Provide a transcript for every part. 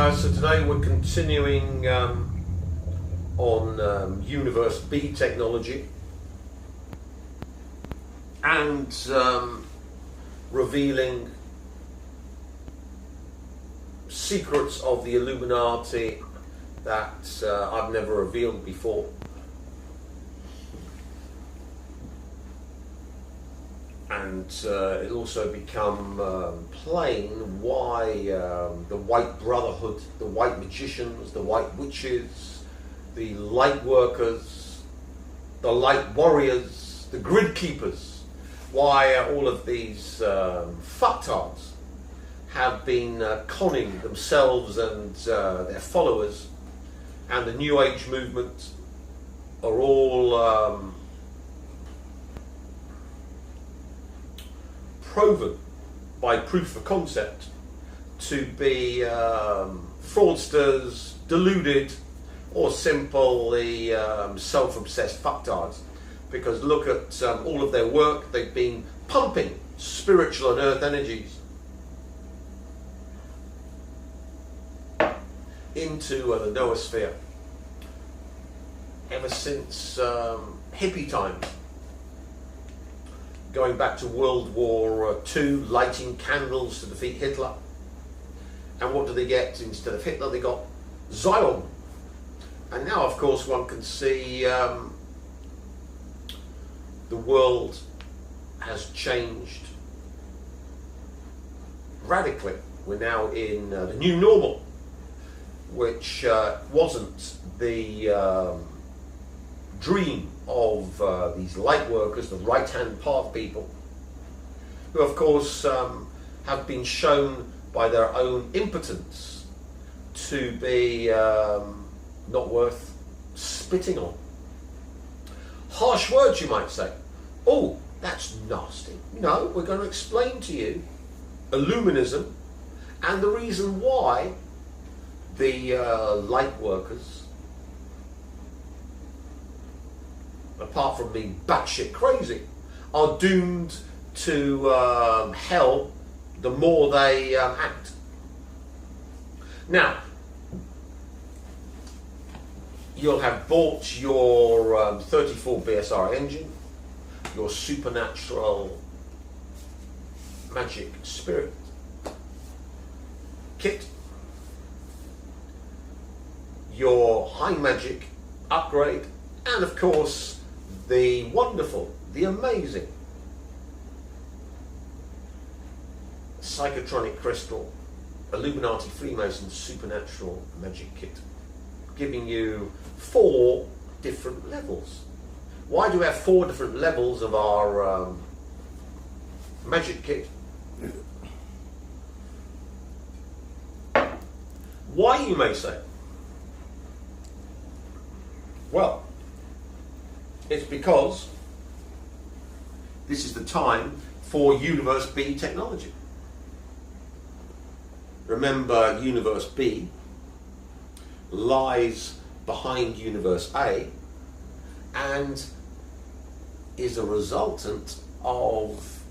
So today we're continuing on Universe B technology and revealing secrets of the Illuminati that I've never revealed before. And it'll also become plain why the White Brotherhood, the White Magicians, the White Witches, the Light Workers, the Light Warriors, the Grid Keepers, why all of these fucktards have been conning themselves and their followers, and the New Age movement are all proven by proof of concept to be fraudsters, deluded, or simply self-obsessed fucktards. Because look at all of their work. They've been pumping spiritual and earth energies into the noosphere ever since hippie times. Going back to World War II, lighting candles to defeat Hitler. And what do they get instead of Hitler? They got Zion. And now, of course, one can see the world has changed radically. We're now in the new normal, which wasn't the dream of these light workers, the right-hand path people, who of course have been shown by their own impotence to be not worth spitting on. Harsh words, you might say. Oh, that's nasty. No, we're going to explain to you Illuminism and the reason why the light workers, apart from being batshit crazy, are doomed to hell the more they act. Now, you'll have bought your 34 BSR engine, your supernatural magic spirit kit, your high magic upgrade, and of course the wonderful, the amazing psychotronic crystal Illuminati Freemason supernatural magic kit, giving you 4 different levels. Why do we have 4 different levels of our magic kit? Why, you may say? Well, it's because this is the time for Universe B technology. Remember, Universe B lies behind Universe A and is a resultant of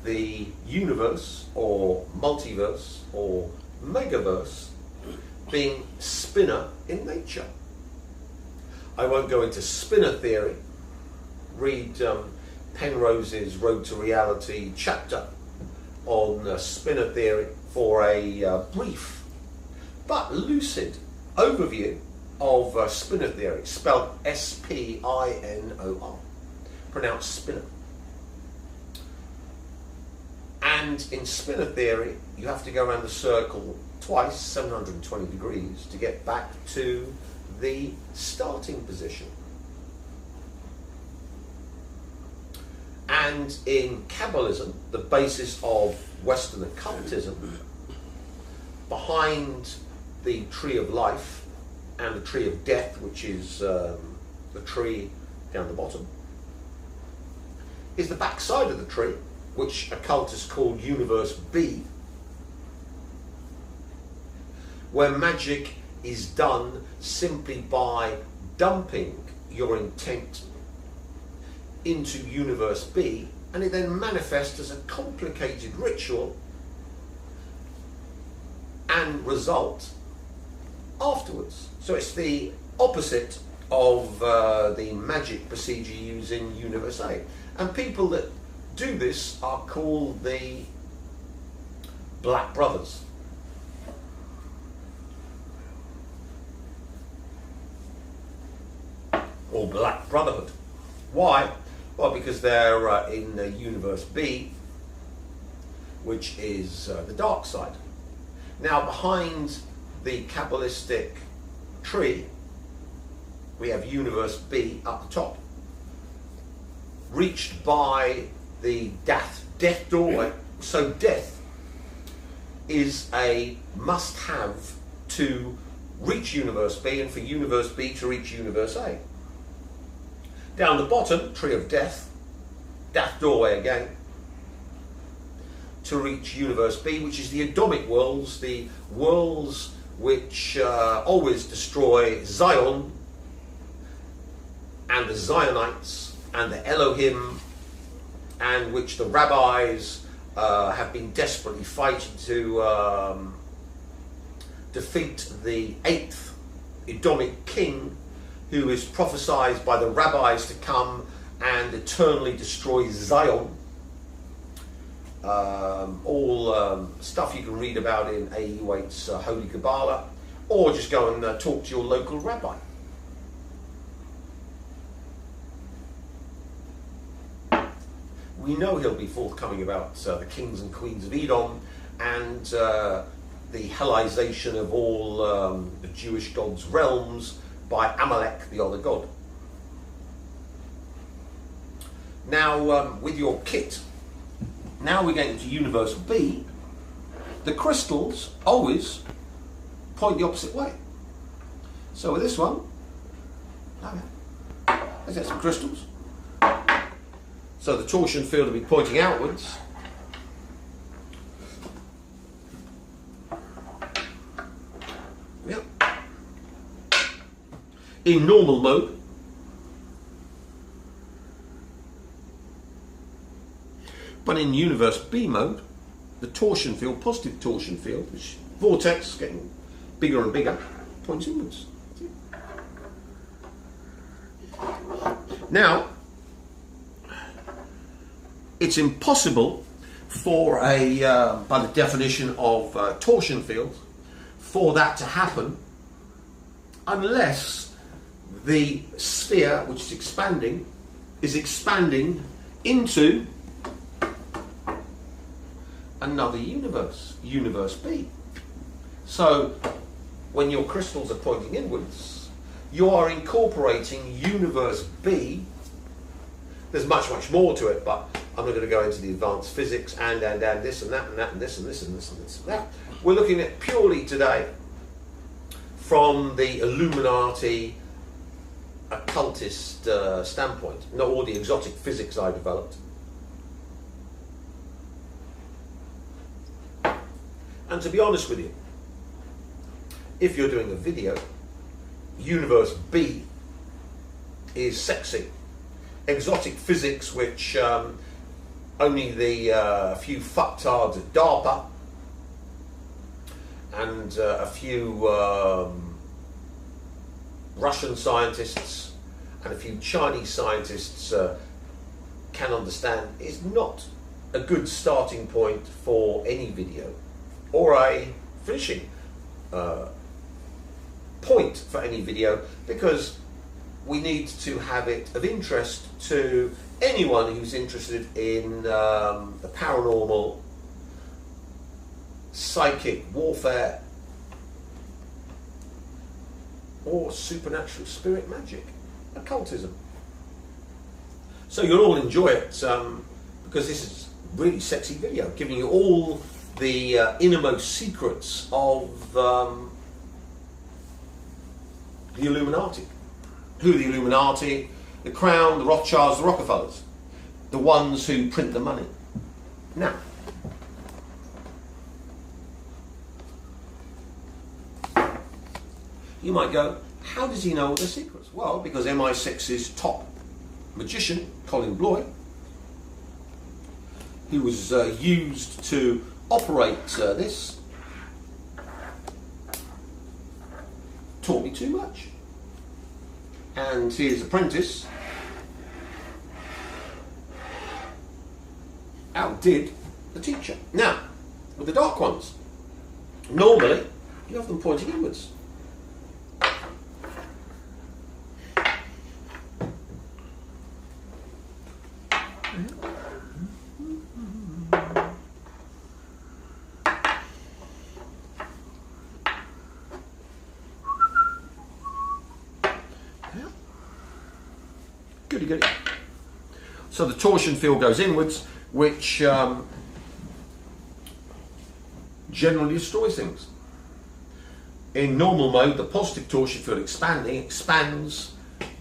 the universe or multiverse or megaverse being spinner in nature. I won't go into spinner theory. Read Penrose's Road to Reality chapter on spinner theory for a brief but lucid overview of spinner theory, spelled S-P-I-N-O-R, pronounced spinner. And in spinner theory, you have to go around the circle twice, 720 degrees, to get back to the starting position. And in Kabbalism, the basis of Western occultism, behind the tree of life and the tree of death, which is the tree down the bottom, is the back side of the tree, which occultists call Universe B, where magic is done simply by dumping your intent into Universe B, and it then manifests as a complicated ritual and result afterwards. So it's the opposite of the magic procedure used in Universe A. And people that do this are called the Black Brothers. Or Black Brotherhood. Why? Well, because they're in Universe B, which is the dark side. Now, behind the Kabbalistic tree, we have Universe B up the top, reached by the death doorway. So death is a must-have to reach Universe B and for Universe B to reach Universe A. Down the bottom, tree of death doorway again, to reach Universe B, which is the Adamic worlds, the worlds which always destroy Zion and the Zionites and the Elohim, and which the rabbis have been desperately fighting to defeat the 8th Edomic king, who is prophesied by the rabbis to come and eternally destroy Zion. All stuff you can read about in A.E. Waite's Holy Kabbalah, or just go and talk to your local rabbi. We know he'll be forthcoming about the kings and queens of Edom and the Hellization of all the Jewish gods' realms by Amalek, the other god. Now, with your kit, now we're getting to Universe B. The crystals always point the opposite way. So with this one, let's get some crystals. So the torsion field will be pointing outwards. Yep. In normal mode. But in Universe B mode, the torsion field, positive torsion field, which vortex getting bigger and bigger, points inwards. Now, it's impossible for by the definition of torsion field, for that to happen unless the sphere, which is expanding into another universe, Universe B. So when your crystals are pointing inwards, you are incorporating Universe B. There's much more to it, but I'm not going to go into the advanced physics and this and that and that and this and this and this and this and that. We're looking at purely today from the Illuminati occultist standpoint, not all the exotic physics I developed. And to be honest with you, if you're doing a video, Universe B is sexy. Exotic physics, which only the few fucktards at DARPA and a few Russian scientists and a few Chinese scientists can understand, is not a good starting point for any video or a finishing point for any video, because we need to have it of interest to anyone who's interested in the paranormal, psychic warfare, or supernatural spirit magic, occultism. So you'll all enjoy it because this is a really sexy video, giving you all the innermost secrets of the Illuminati. Who are the Illuminati? The Crown, the Rothschilds, the Rockefellers, the ones who print the money. Now, you might go, how does he know all the secrets? Well, because MI6's top magician, Colin Bloy, who was used to operate this, taught me too much. And his apprentice outdid the teacher. Now, with the dark ones, normally you have them pointing inwards. Goody. So the torsion field goes inwards, which generally destroys things. In normal mode, the positive torsion field expands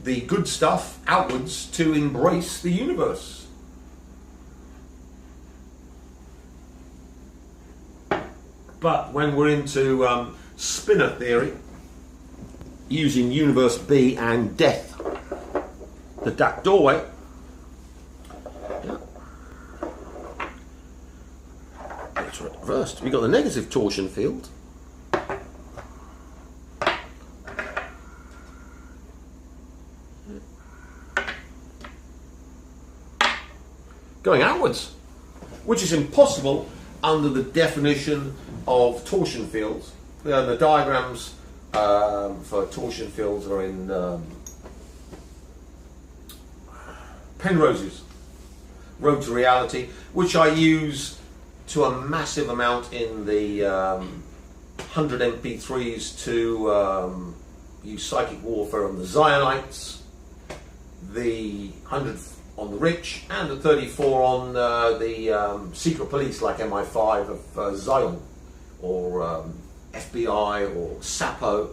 the good stuff outwards to embrace the universe. But when we're into spinner theory, using universe B and death, the dark doorway, it's reversed. We've got the negative torsion field. Going outwards, which is impossible under the definition of torsion fields. The diagrams for torsion fields are in Penrose's Road to Reality, which I use to a massive amount in the 100 MP3s to use psychic warfare on the Zionites, the 100 on the rich, and the 34 on the secret police like MI5 of Zion, or FBI, or Sapo.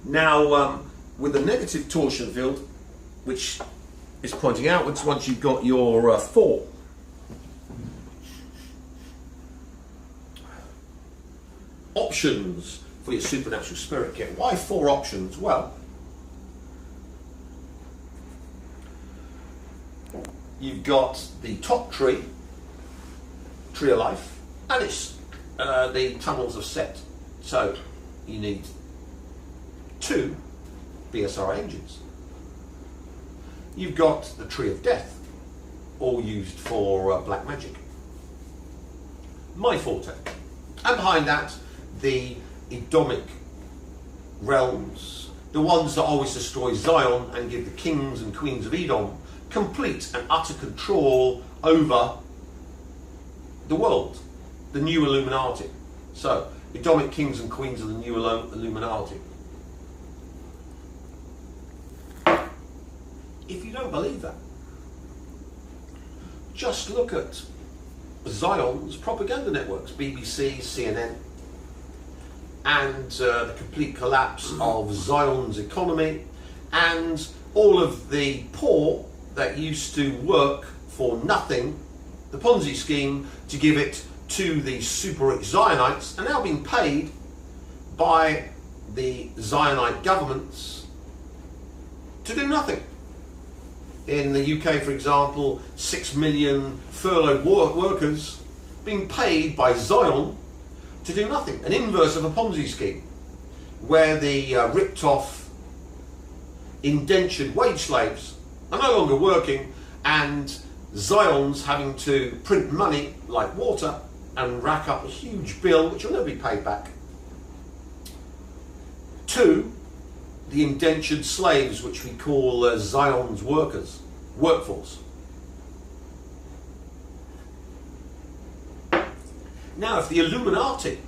Now, with the negative torsion field, which is pointing outwards, once you've got your 4 options for your supernatural spirit kit. Why 4 options? Well, you've got the top tree of life, and it's the tunnels of Set. So you need 2 BSR engines. You've got the tree of death, all used for black magic. My forte. And behind that, the Edomic realms, the ones that always destroy Zion and give the kings and queens of Edom complete and utter control over the world, the new Illuminati. So, Edomic kings and queens of the new Illuminati. If you don't believe that, just look at Zion's propaganda networks, BBC, CNN, and the complete collapse of Zion's economy, and all of the poor that used to work for nothing, the Ponzi scheme to give it to the super rich Zionites, are now being paid by the Zionite governments to do nothing. In the UK, for example, 6 million furloughed workers being paid by Zion to do nothing. An inverse of a Ponzi scheme, where the ripped off, indentured wage slaves are no longer working, and Zion's having to print money like water and rack up a huge bill which will never be paid back. 2, the indentured slaves, which we call Zion's workforce. Now, if the Illuminati,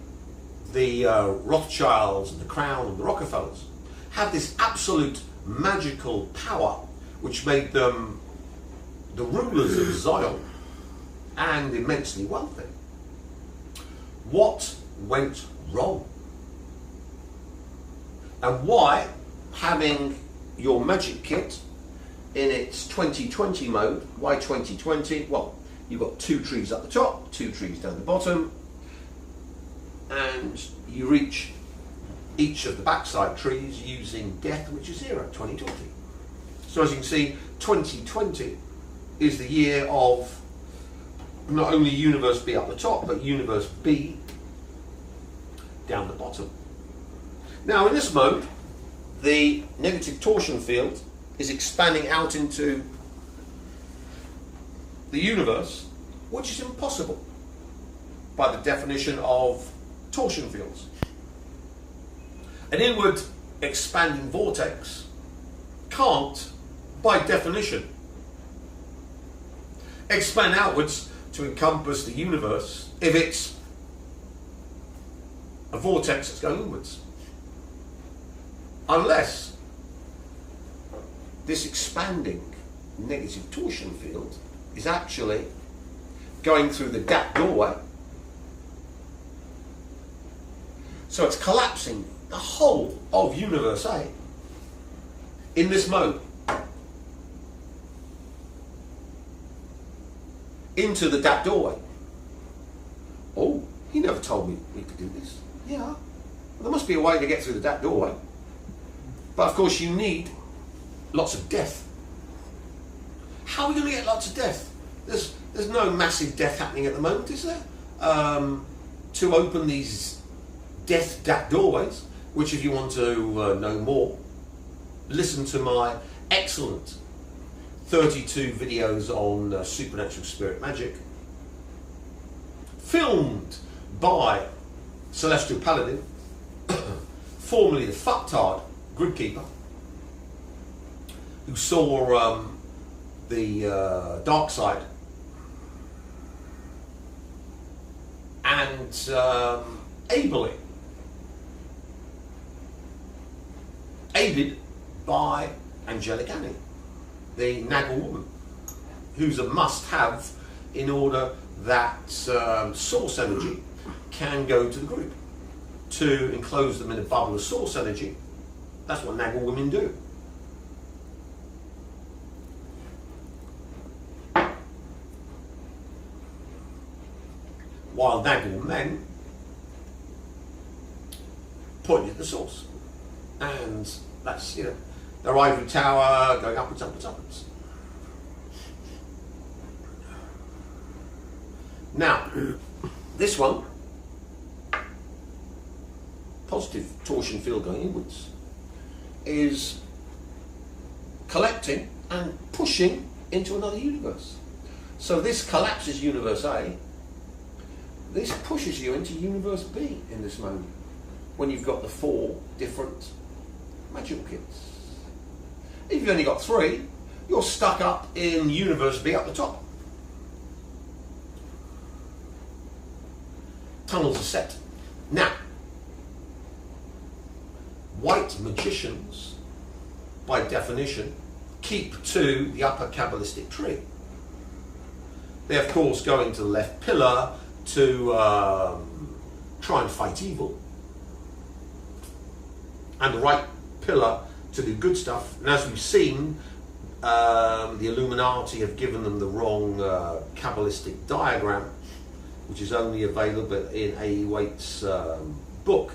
the Rothschilds and the Crown and the Rockefellers, had this absolute magical power which made them the rulers of Zion and immensely wealthy, what went wrong? And why, having your magic kit in its 2020 mode, why 2020? Well, you've got 2 trees up the top, 2 trees down the bottom, and you reach each of the backside trees using death, which is 0, 2020. So as you can see, 2020 is the year of not only Universe B up the top, but Universe B down the bottom. Now in this mode, the negative torsion field is expanding out into the universe, which is impossible by the definition of torsion fields. An inward expanding vortex can't, by definition, expand outwards to encompass the universe if it's a vortex that's going inwards. Unless this expanding negative torsion field is actually going through the gap doorway. So it's collapsing the whole of universe A in this mode into the gap doorway. Oh, he never told me we could do this. Yeah, well, there must be a way to get through the gap doorway. But of course you need lots of death. How are we going to get lots of death? There's no massive death happening at the moment, is there? To open these death gap doorways, which if you want to know more, listen to my excellent 32 videos on supernatural spirit magic, filmed by Celestial Paladin, formerly the fucktard Gridkeeper, who saw the dark side and ably aided by Angelic Annie, the Naggle woman, who's a must-have in order that source energy can go to the group. To enclose them in a bubble of source energy, that's what Naggle women do. While Naggle men point you at the source. And that's, their ivory tower going upwards, upwards, upwards. Now, this one, positive torsion field going inwards, is collecting and pushing into another universe. So this collapses universe A, this pushes you into universe B in this moment, when you've got the 4 different magical kits. If you've only got 3, you're stuck up in universe B up the top. Tunnels are set. Now, white magicians, by definition, keep to the upper Kabbalistic tree. They, of course, go into the left pillar to try and fight evil, and the right pillar to do good stuff. And as we've seen, the Illuminati have given them the wrong Kabbalistic diagram, which is only available in A.E. Waite's book.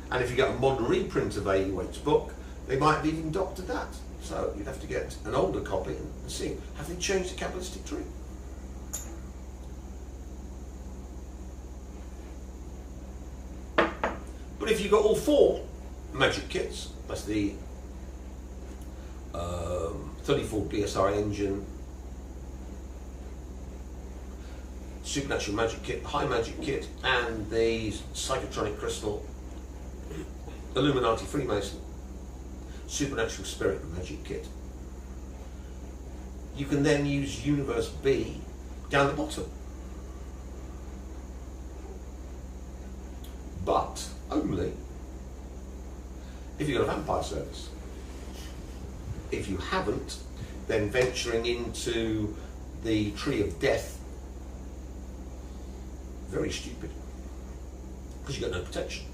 And if you get a modern reprint of A.E. Waite's book, they might have even doctored that. So you'd have to get an older copy and see, have they changed the Kabbalistic tree? But if you've got all 4 magic kits, that's the 34 BSR engine, supernatural magic kit, high magic kit, and the psychotronic crystal, Illuminati Freemason, supernatural spirit magic kit, you can then use universe B down the bottom. But only if you've got a vampire service. If you haven't, then venturing into the tree of death, very stupid, because you've got no protection.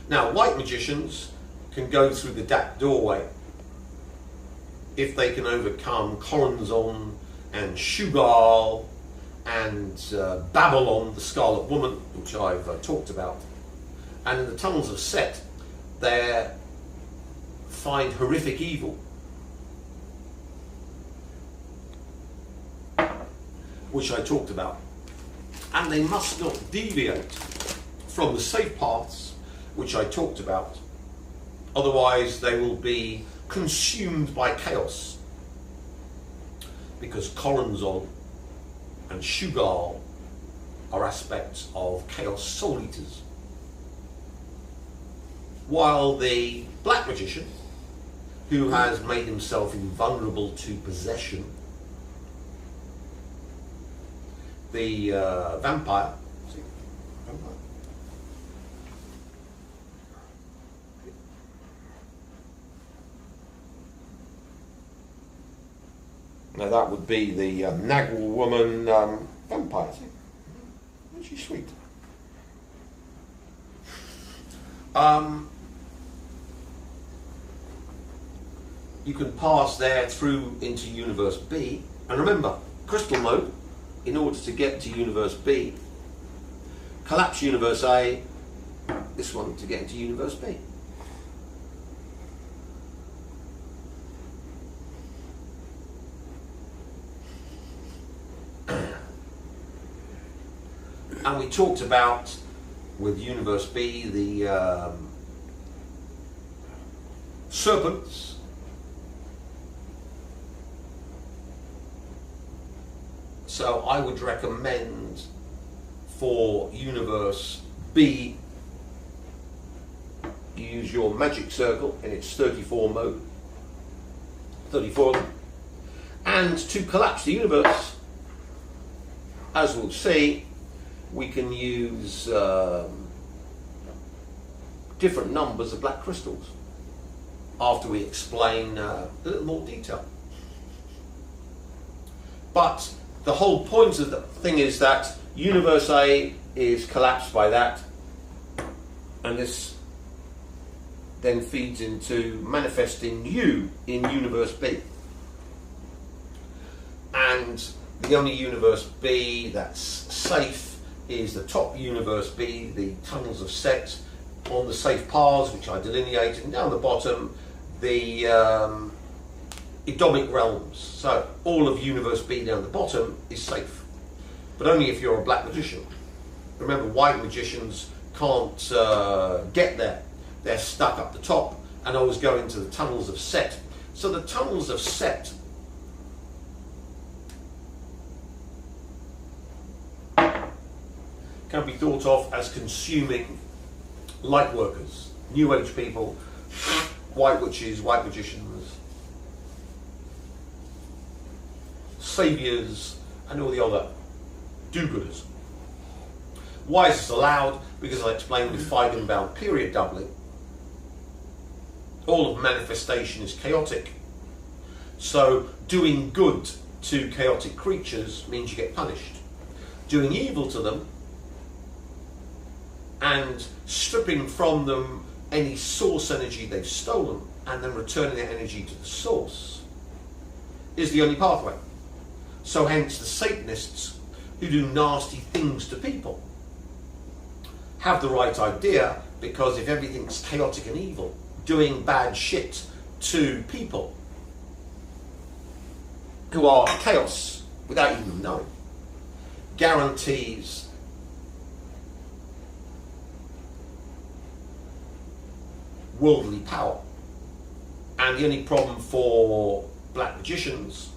Now, white magicians can go through the dark doorway if they can overcome Coronzon and Shugal and Babylon, the Scarlet Woman, which I've talked about. And in the tunnels of Set, they find horrific evil, which I talked about. And they must not deviate from the safe paths which I talked about. Otherwise they will be consumed by chaos, because Coronzon and Shugal are aspects of chaos soul eaters. While the black magician, who has made himself invulnerable to possession, the vampire, now that would be the Nagel woman vampire. Isn't she sweet? You can pass there through into Universe B, and remember, crystal mode, in order to get to Universe B, collapse Universe A, this one to get into Universe B. And we talked about, with Universe B, the serpents, so I would recommend for Universe B, you use your magic circle in its 34 mode, 34 of them, and to collapse the universe, as we'll see, we can use different numbers of black crystals after we explain a little more detail. But the whole point of the thing is that Universe A is collapsed by that, and this then feeds into manifesting you in Universe B. And the only Universe B that's safe is the top Universe B, the tunnels of Set, on the safe paths which I delineated, and down the bottom the Edomic realms. So all of Universe B down the bottom is safe, but only if you're a black magician. Remember, white magicians can't get there. They're stuck up the top and always go into the tunnels of Set. So the tunnels of Set can be thought of as consuming light workers, New Age people, white witches, white magicians, saviours, and all the other do-gooders. Why is this allowed? Because I explained with Feigenbaum period doubling, all of manifestation is chaotic. So doing good to chaotic creatures means you get punished. Doing evil to them and stripping from them any source energy they've stolen and then returning that energy to the source is the only pathway. So hence the Satanists who do nasty things to people have the right idea, because if everything's chaotic and evil, doing bad shit to people who are chaos without even knowing guarantees worldly power. And the only problem for black magicians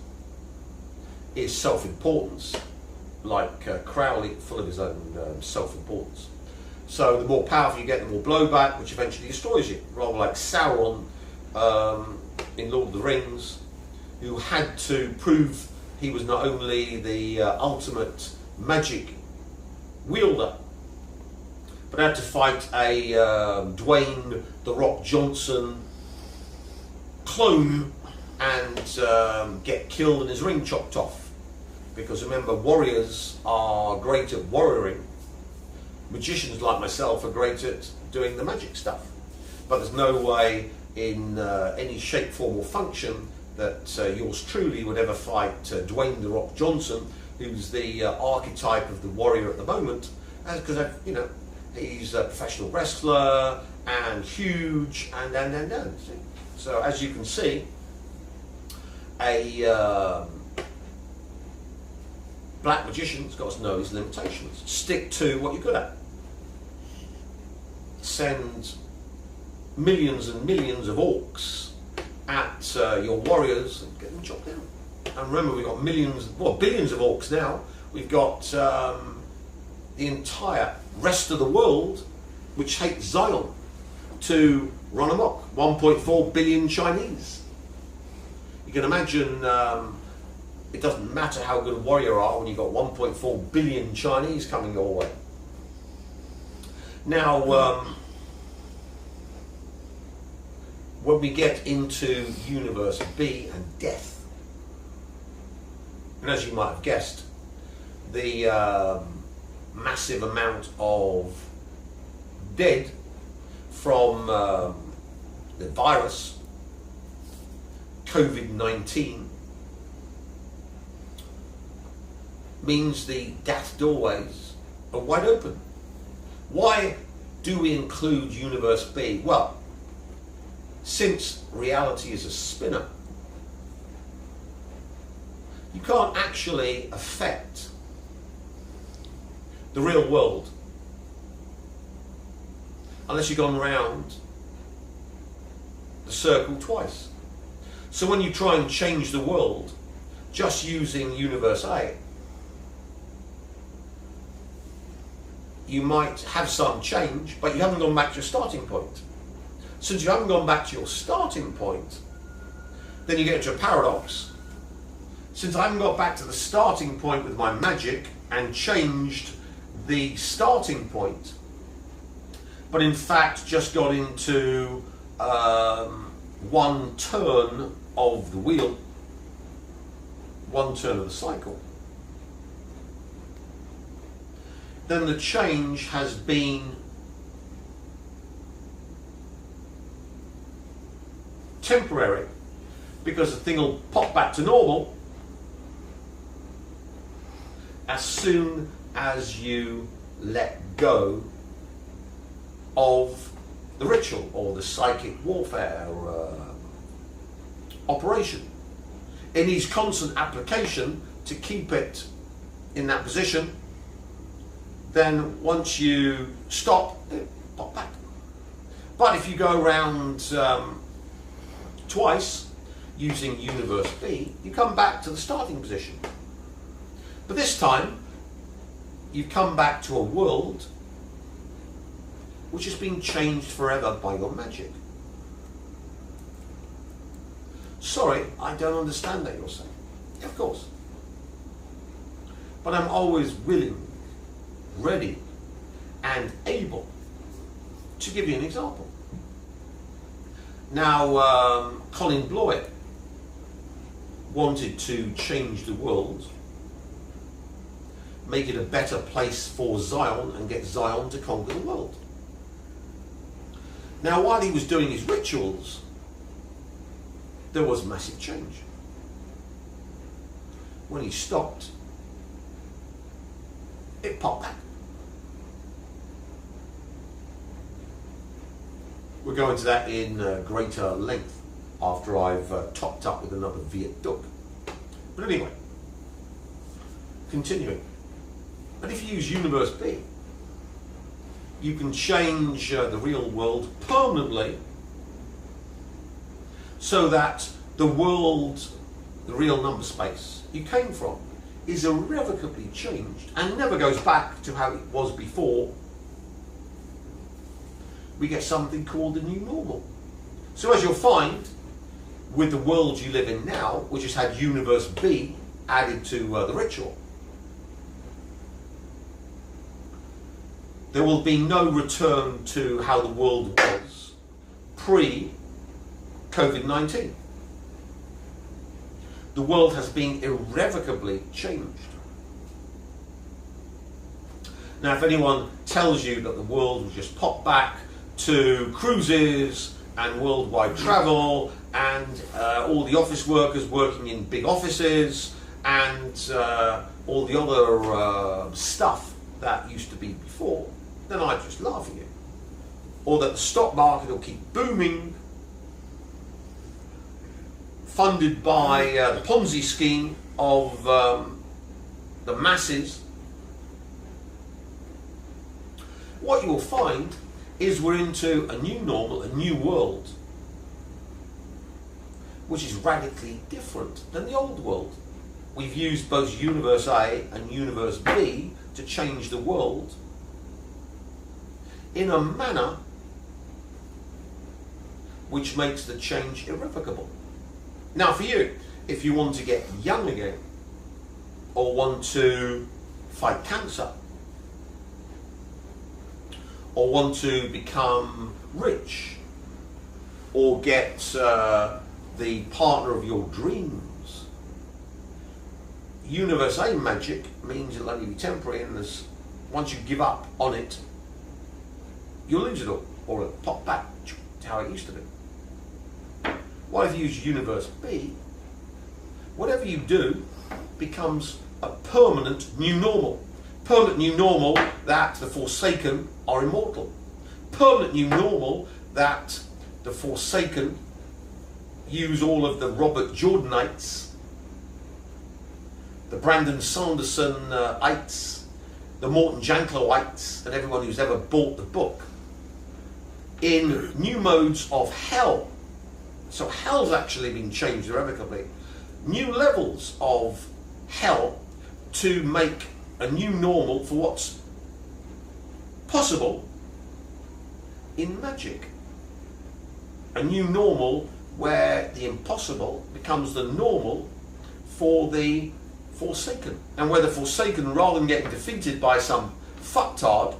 is self-importance, like Crowley, full of his own self-importance. So the more powerful you get, the more blowback, which eventually destroys you. Rather like Sauron in Lord of the Rings, who had to prove he was not only the ultimate magic wielder, but had to fight a Dwayne "The Rock" Johnson clone and get killed and his ring chopped off. Because remember, warriors are great at warrioring. Magicians like myself are great at doing the magic stuff. But there's no way in any shape, form or function that yours truly would ever fight Dwayne "The Rock" Johnson, who's the archetype of the warrior at the moment, because he's a professional wrestler and huge and. So as you can see, a black magician's got to know his limitations. Stick to what you're good at. send millions and millions of orcs at your warriors and get them chopped down. And remember, we've got millions, well, billions of orcs now. We've got the entire rest of the world, which hates Zion, to run amok. 1.4 billion Chinese. You can imagine it doesn't matter how good a warrior you are when you've got 1.4 billion Chinese coming your way. Now, when we get into Universe B and death, and as you might have guessed, the massive amount of dead from the virus, COVID-19, means the death doorways are wide open. Why do we include Universe B? Well, since reality is a spinner, you can't actually affect the real world unless you've gone round the circle twice. So when you try and change the world just using Universe A, you might have some change, but you haven't gone back to your starting point. Since you haven't gone back to your starting point, then you get into a paradox. Since I haven't got back to the starting point with my magic and changed the starting point, but in fact just got into one turn of the wheel, one turn of the cycle, then the change has been temporary, because the thing will pop back to normal as soon as you let go of the ritual or the psychic warfare operation. It needs constant application to keep it in that position. Then once you stop, it pop back. But if you go around twice using Universe B, you come back to the starting position. But this time, you've come back to a world which has been changed forever by your magic. Sorry, I don't understand that, you're saying. Of course. But I'm always willing, ready, and able to give you an example. Now, Colin Bloit wanted to change the world, make it a better place for Zion, and get Zion to conquer the world. Now, while he was doing his rituals, there was massive change. When he stopped, it popped back. We'll go into that in greater length after I've topped up with another Viet Duc. But anyway, continuing. But if you use Universe B, you can change the real world permanently so that the world, the real number space you came from, is irrevocably changed and never goes back to how it was before. We get something called the new normal. So as you'll find with the world you live in now, which has had Universe B added to the ritual, there will be no return to how the world was pre-COVID-19. The world has been irrevocably changed. Now, if anyone tells you that the world will just pop back to cruises and worldwide travel and all the office workers working in big offices and all the other stuff that used to be before, then I'd just laugh at you. Or that the stock market will keep booming, funded by the Ponzi scheme of the masses. What you will find is we're into a new normal, a new world, which is radically different than the old world. We've used both Universe A and Universe B to change the world in a manner which makes the change irrevocable. Now for you, if you want to get young again, or want to fight cancer, or want to become rich, or get the partner of your dreams, Universe A magic means it'll only be temporary, and once you give up on it, you'll lose it all, or it'll pop back to how it used to be. Well, if you use Universe B, whatever you do becomes a permanent new normal. Permanent new normal that the Forsaken are immortal. Permanent new normal that the Forsaken use all of the Robert Jordanites, the Brandon Sandersonites, the Morton Janklowites, and everyone who's ever bought the book in new modes of hell. So hell's actually been changed irrevocably. New levels of hell to make a new normal for what's possible in magic. A new normal where the impossible becomes the normal for the Forsaken. And where the Forsaken, rather than getting defeated by some fucktard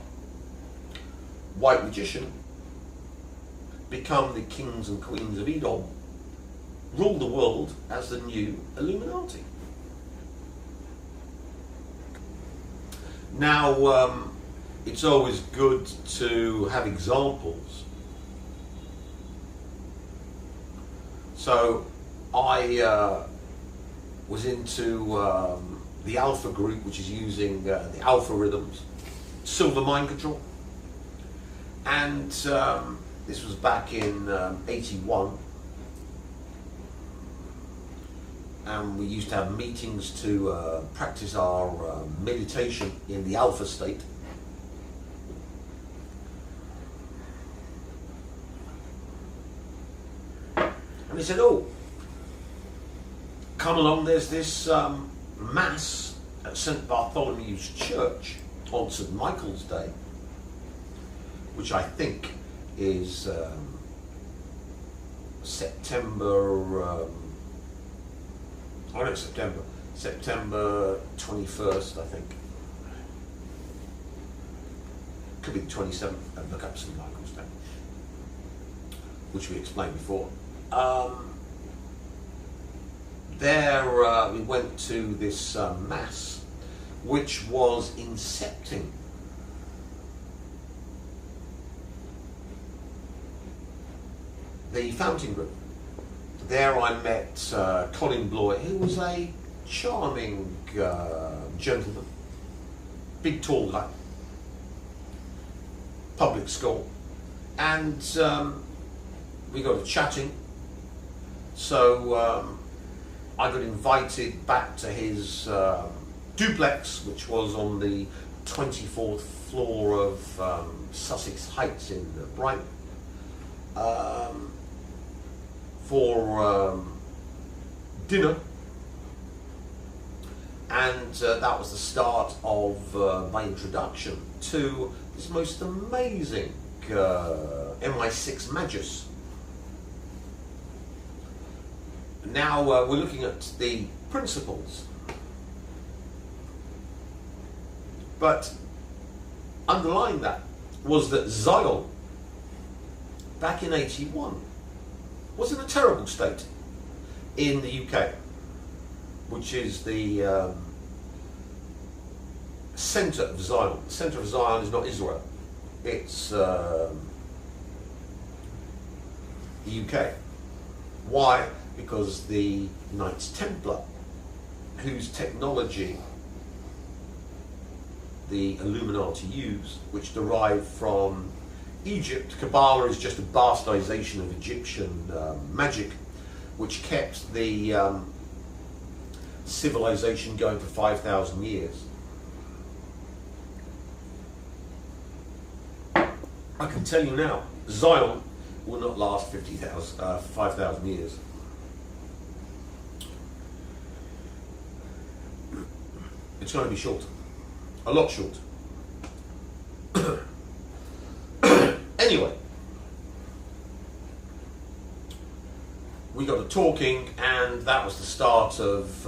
white magician, become the kings and queens of Edom, rule the world as the new Illuminati. Now, it's always good to have examples. So I was into the Alpha group, which is using the Alpha rhythms, silver mind control, and this was back in 81, and we used to have meetings to practice our meditation in the Alpha state. And they said, oh, come along, there's this Mass at St. Bartholomew's Church on St. Michael's Day, which I think is September 21st, I think. Could be the 27th, I'd look up St. Michael's Day, which we explained before. There we went to this Mass, which was incepting the Fountain Group. There I met Colin Bloy, who was a charming gentleman, big tall guy, public school, and we got to chatting. So I got invited back to his duplex, which was on the 24th floor of Sussex Heights in Brighton, for dinner, and that was the start of my introduction to this most amazing MI6 Magus. Now we're looking at the principles, but underlying that was that Zion, back in 81, was in a terrible state in the UK, which is the centre of Zion. The centre of Zion is not Israel, it's the UK. Why? Because the Knights Templar, whose technology the Illuminati use, which derived from Egypt, Kabbalah is just a bastardization of Egyptian magic, which kept the civilization going for 5,000 years. I can tell you now, Zion will not last 5,000 years. It's going to be short, a lot short. Anyway, we got to talking, and that was the start of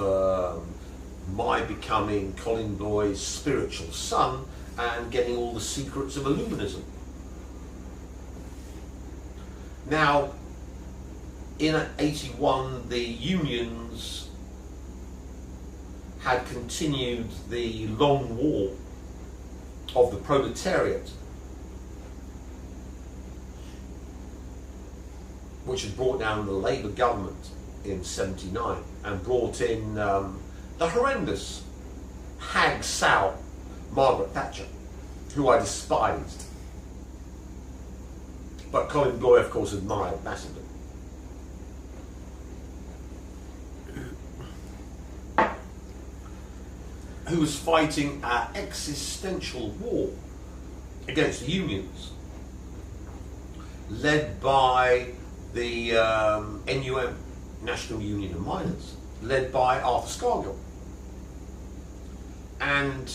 my becoming Colin Bloy's spiritual son and getting all the secrets of Illuminism. Now, in 81, the unions had continued the long war of the proletariat, which had brought down the Labour government in 79 and brought in the horrendous hag sow Margaret Thatcher, who I despised. But Colin Bloy, of course, admired massively. Who was fighting an existential war against the unions, led by the NUM, National Union of Miners, led by Arthur Scargill. And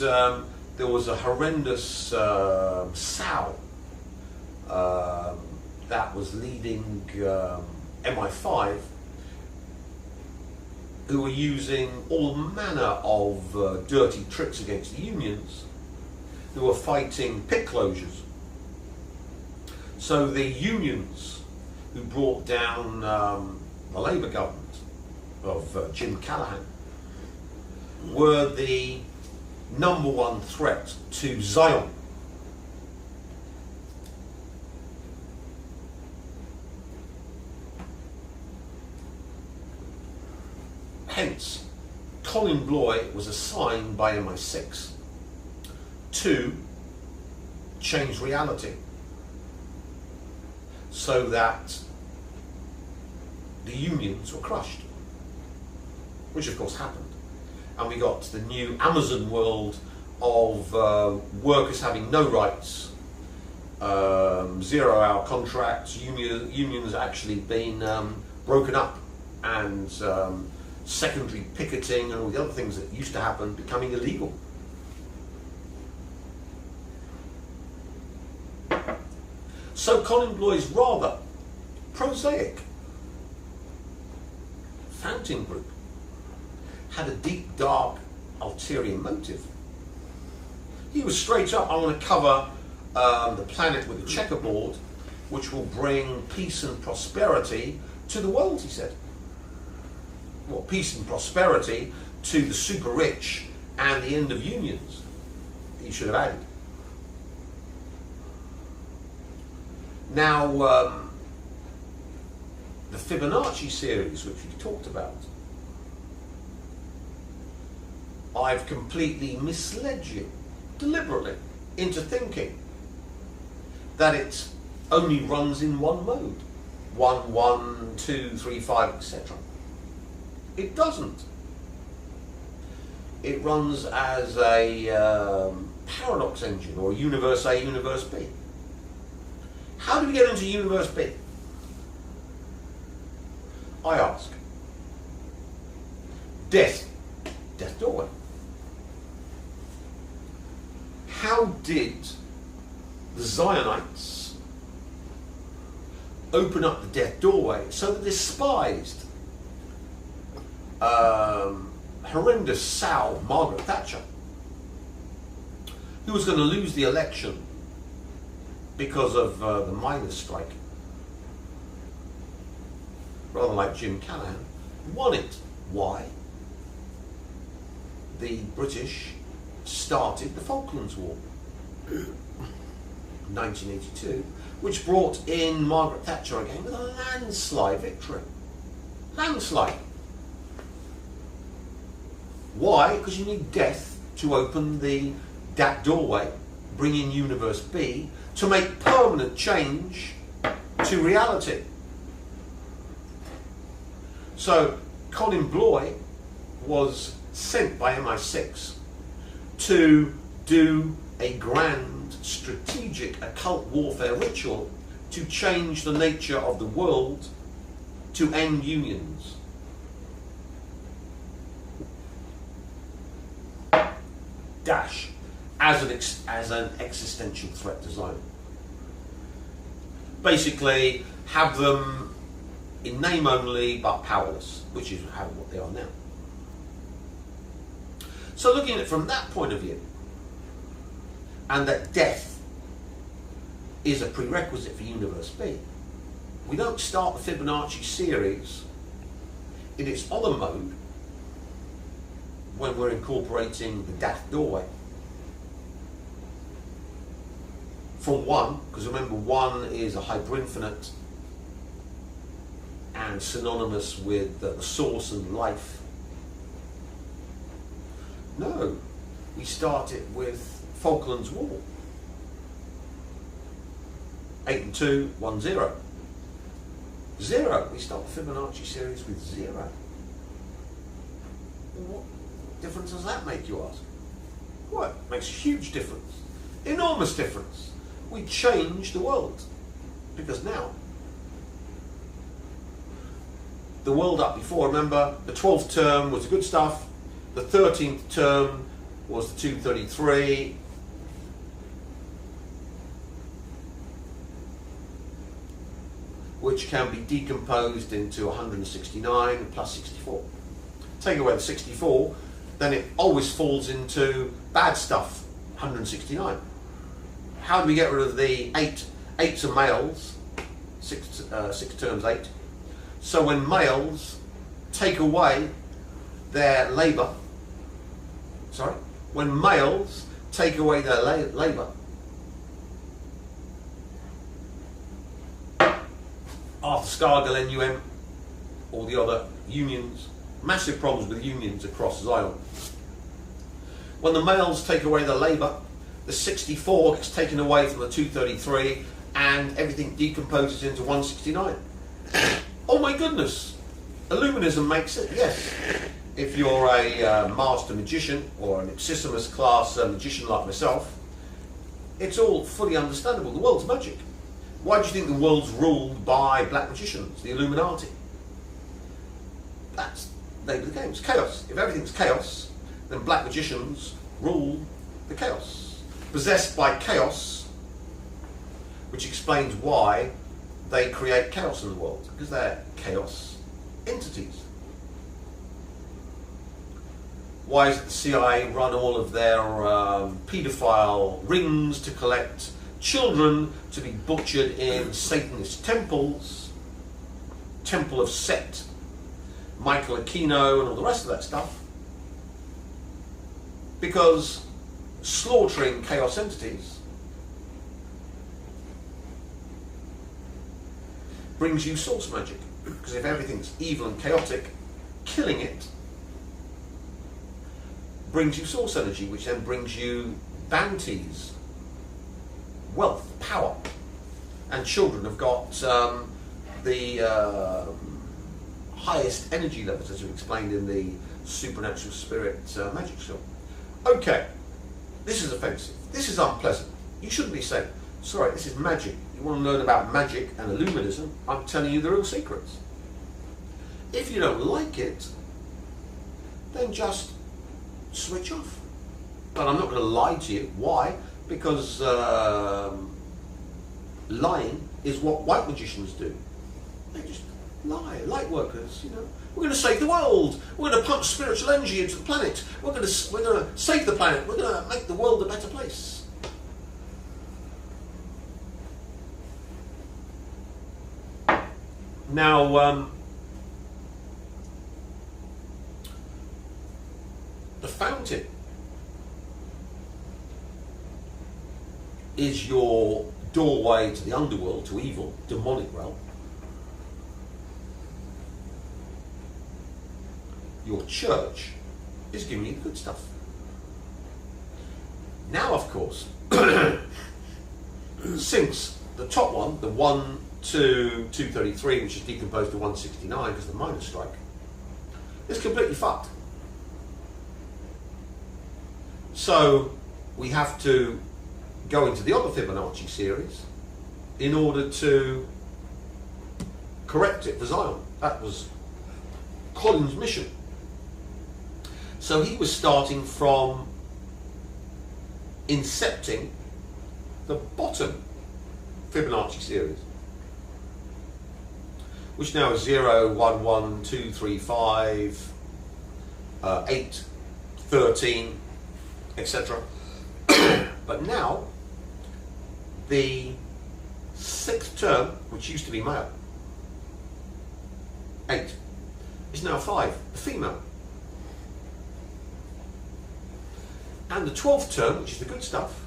there was a horrendous sow that was leading MI5, who were using all manner of dirty tricks against the unions, who were fighting pit closures. So the unions who brought down the Labour government of Jim Callaghan were the #1 threat to Zion. Hence, Colin Bloy was assigned by MI6 to change reality so that the unions were crushed, which of course happened. And we got the new Amazon world of workers having no rights, 0-hour contracts, unions actually being broken up, and secondary picketing and all the other things that used to happen becoming illegal. So Colin Bloy's rather prosaic fountain group had a deep, dark, ulterior motive. He was straight up, I want to cover the planet with a checkerboard, which will bring peace and prosperity to the world, he said. Well, peace and prosperity to the super rich and the end of unions, he should have added. Now, the Fibonacci series, which we talked about, I've completely misled you, deliberately, into thinking that it only runs in one mode. 1, 1, 2, 3, 5, etc. It doesn't. It runs as a paradox engine, or universe A, universe B. How do we get into universe B? I ask. Death doorway. How did the Zionites open up the death doorway so that despised horrendous sow Margaret Thatcher, who was going to lose the election because of the miners' strike, rather like Jim Callaghan, won it? Why? The British started the Falklands War, 1982, which brought in Margaret Thatcher again with a landslide victory. Landslide. Why? Because you need death to open that doorway, bring in universe B, to make permanent change to reality. So Colin Bloy was sent by MI6 to do a grand strategic occult warfare ritual to change the nature of the world, to end unions. Dash, as an existential threat to Zion. Basically, have them in name only but powerless, which is what they are now. So looking at it from that point of view, and that death is a prerequisite for Universe B, we don't start the Fibonacci series in its other mode when we're incorporating the death doorway from 1, because remember 1 is a hyperinfinite and synonymous with the source and life. No, we start it with Falklands War. 8 and 2, 1, 0. 0. We start the Fibonacci series with 0. What difference does that make, you ask? Well, it makes a huge difference. Enormous difference. We change the world. Because now, the world up before, remember, the 12th term was the good stuff, the 13th term was the 233, which can be decomposed into 169 plus 64. Take away the 64, then it always falls into bad stuff, 169. How do we get rid of the 8? 8s are males, 6 terms 8. So when males take away their labour, when males take away their labour, Arthur Scargill, NUM, all the other unions, massive problems with unions across Zion. When the males take away their labour, the 64 gets taken away from the 233 and everything decomposes into 169. Oh my goodness! Illuminism makes it, yes. If you're a master magician or an Ipsissimus class magician like myself, it's all fully understandable. The world's magic. Why do you think the world's ruled by black magicians, the Illuminati? That's the name of the game. It's chaos. If everything's chaos, then black magicians rule the chaos. Possessed by chaos, which explains why they create chaos in the world, because they're chaos entities. Why is it the CIA run all of their paedophile rings to collect children to be butchered in Satanist temples, Temple of Set, Michael Aquino and all the rest of that stuff? Because slaughtering chaos entities brings you source magic. Because if everything's evil and chaotic, killing it brings you source energy, which then brings you bounties, wealth, power. And children have got the highest energy levels, as you explained in the supernatural spirit magic show. Okay, this is offensive. This is unpleasant. You shouldn't be saying, sorry, this is magic. You want to learn about magic and Illuminism? I'm telling you the real secrets. If you don't like it, then just switch off. But I'm not going to lie to you. Why? Because lying is what white magicians do. They just lie. Light workers, you know. We're going to save the world. We're going to pump spiritual energy into the planet. We're going to save the planet. We're going to make the world a better place. Now, the fountain is your doorway to the underworld, to evil, demonic realm. Your church is giving you the good stuff. Now, of course, since the top one, the 1 to 233, which is decomposed to 169 because of the minus strike, is completely fucked. So we have to go into the other Fibonacci series in order to correct it for Zion. That was Colin's mission. So he was starting from incepting the bottom Fibonacci series, which now is 0, 1, 1, 2, 3, 5, 8, 13, etc. But now, the sixth term, which used to be male, 8, is now 5, the female. And the 12th term, which is the good stuff,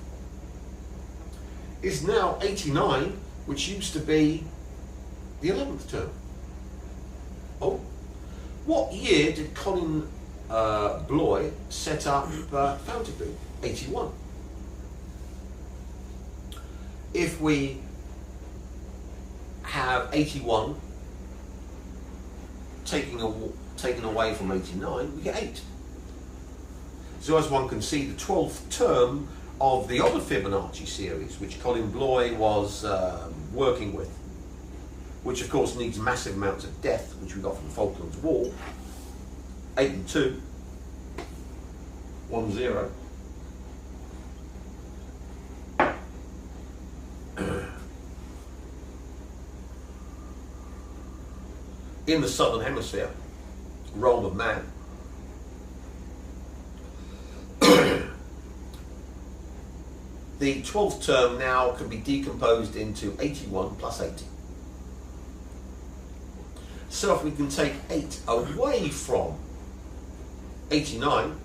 is now 89, which used to be the 11th term. Oh, what year did Colin Bloy set up Fountain? 81. If we have 81 taken away from 89, we get 8. So as one can see, the 12th term of the other Fibonacci series, which Colin Bloy was working with, which of course needs massive amounts of death, which we got from the Falklands War, 8 and 2, 1, 0. In the southern hemisphere, realm of man, the 12th term now can be decomposed into 81 plus 8. So if we can take 8 away from 89,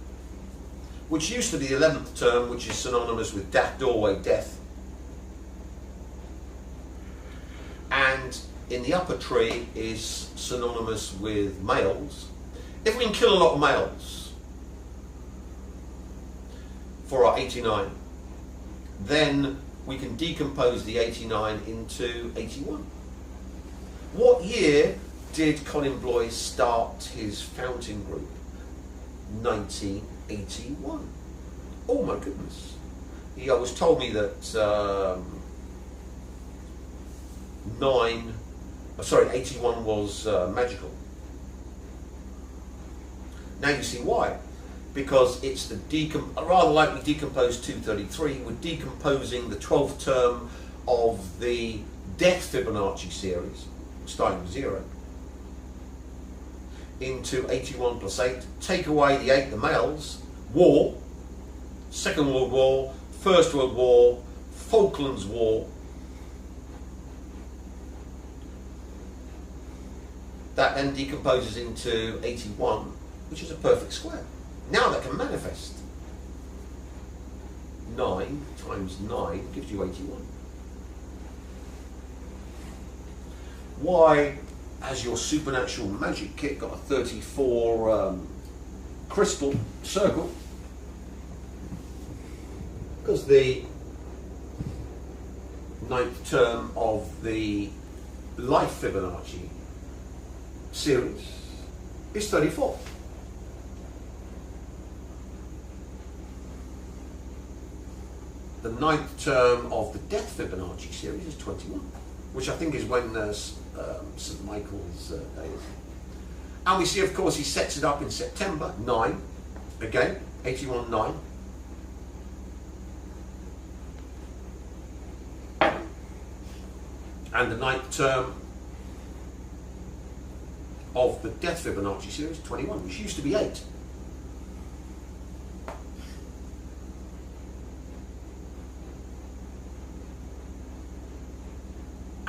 which used to be the 11th term, which is synonymous with doorway, death, and in the upper tree is synonymous with males. If we can kill a lot of males for our 89, then we can decompose the 89 into 81. What year did Colin Bloy start his fountain group? 1981. Oh my goodness. He always told me that 81 was magical. Now you see why. Because it's the rather like we decomposed 233, we're decomposing the 12th term of the death Fibonacci series, starting with 0, into 81 plus 8. Take away the 8, the males, war, Second World War, First World War, Falklands War. That then decomposes into 81, which is a perfect square. Now that can manifest. 9 times 9 gives you 81. Why has your supernatural magic kit got a 34 crystal circle? Because the 9th term of the life Fibonacci series is 34. The 9th term of the death Fibonacci series is 21, which I think is when St. Michael's Day is. And we see, of course, he sets it up in September, 9, again, 81, 9. And the 9th term of the death Fibonacci series, 21, which used to be 8.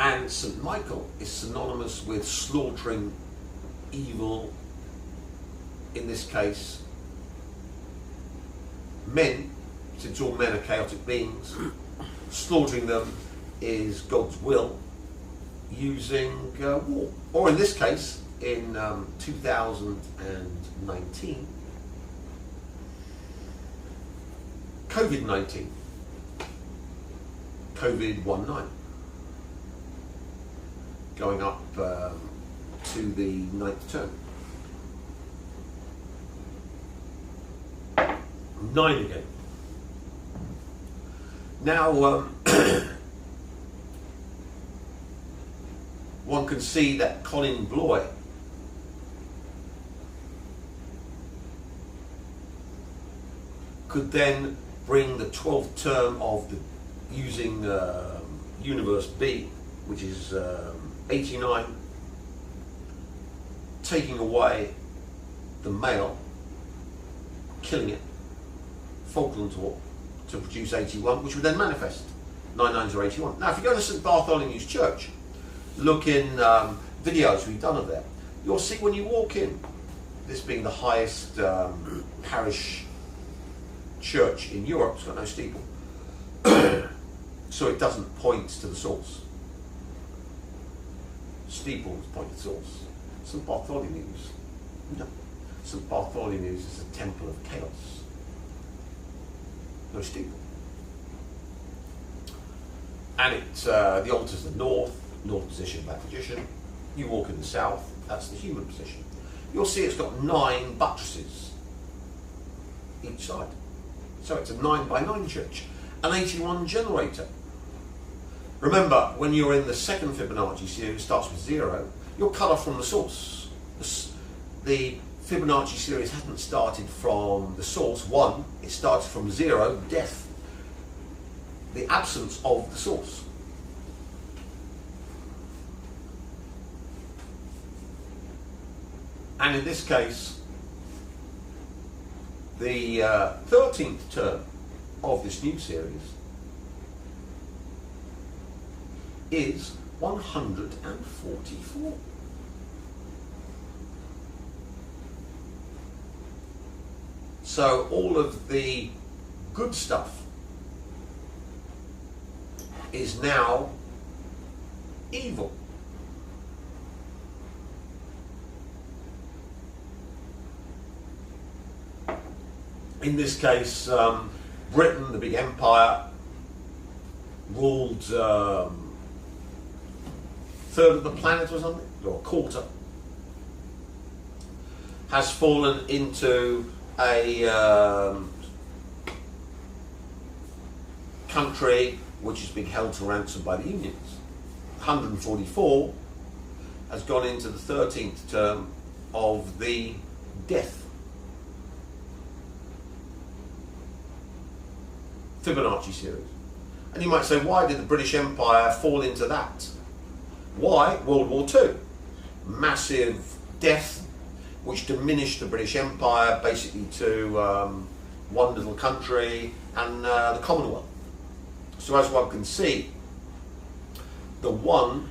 And St. Michael is synonymous with slaughtering evil, in this case, men, since all men are chaotic beings. Slaughtering them is God's will, using war. Or in this case, in 2019, COVID-19, COVID-19. Going up to the 9th term. 9 again. Now, one can see that Colin Bloy could then bring the 12th term of using universe B, which is 89, taking away the male, killing it, Falklands War, to produce 81, which would then manifest 99s or 81. Now, if you go to St Bartholomew's Church, look in videos we've done of there, you'll see when you walk in, this being the highest parish church in Europe, it's got no steeple, so it doesn't point to the source. Steeples point to the source. St Bartholomew's, no. St Bartholomew's is a temple of chaos. No steeple. And the altar's the north position, back position. You walk in the south, that's the human position. You'll see it's got 9 buttresses each side. So it's a 9 by 9 church, an 81 generator. Remember, when you're in the second Fibonacci series, starts with 0, you're cut off from the source. The Fibonacci series hasn't started from the source, 1, it starts from 0, death, the absence of the source. And in this case, the 13th term of this new series is 144. So all of the good stuff is now evil. In this case, Britain, the big empire, ruled third of the planet or something, or a quarter, has fallen into a country which is being held to ransom by the unions. 144 has gone into the 13th term of the death Fibonacci series. And you might say, why did the British Empire fall into that? Why? World War II. Massive death, which diminished the British Empire basically to one little country and the Commonwealth. So as one can see, the one,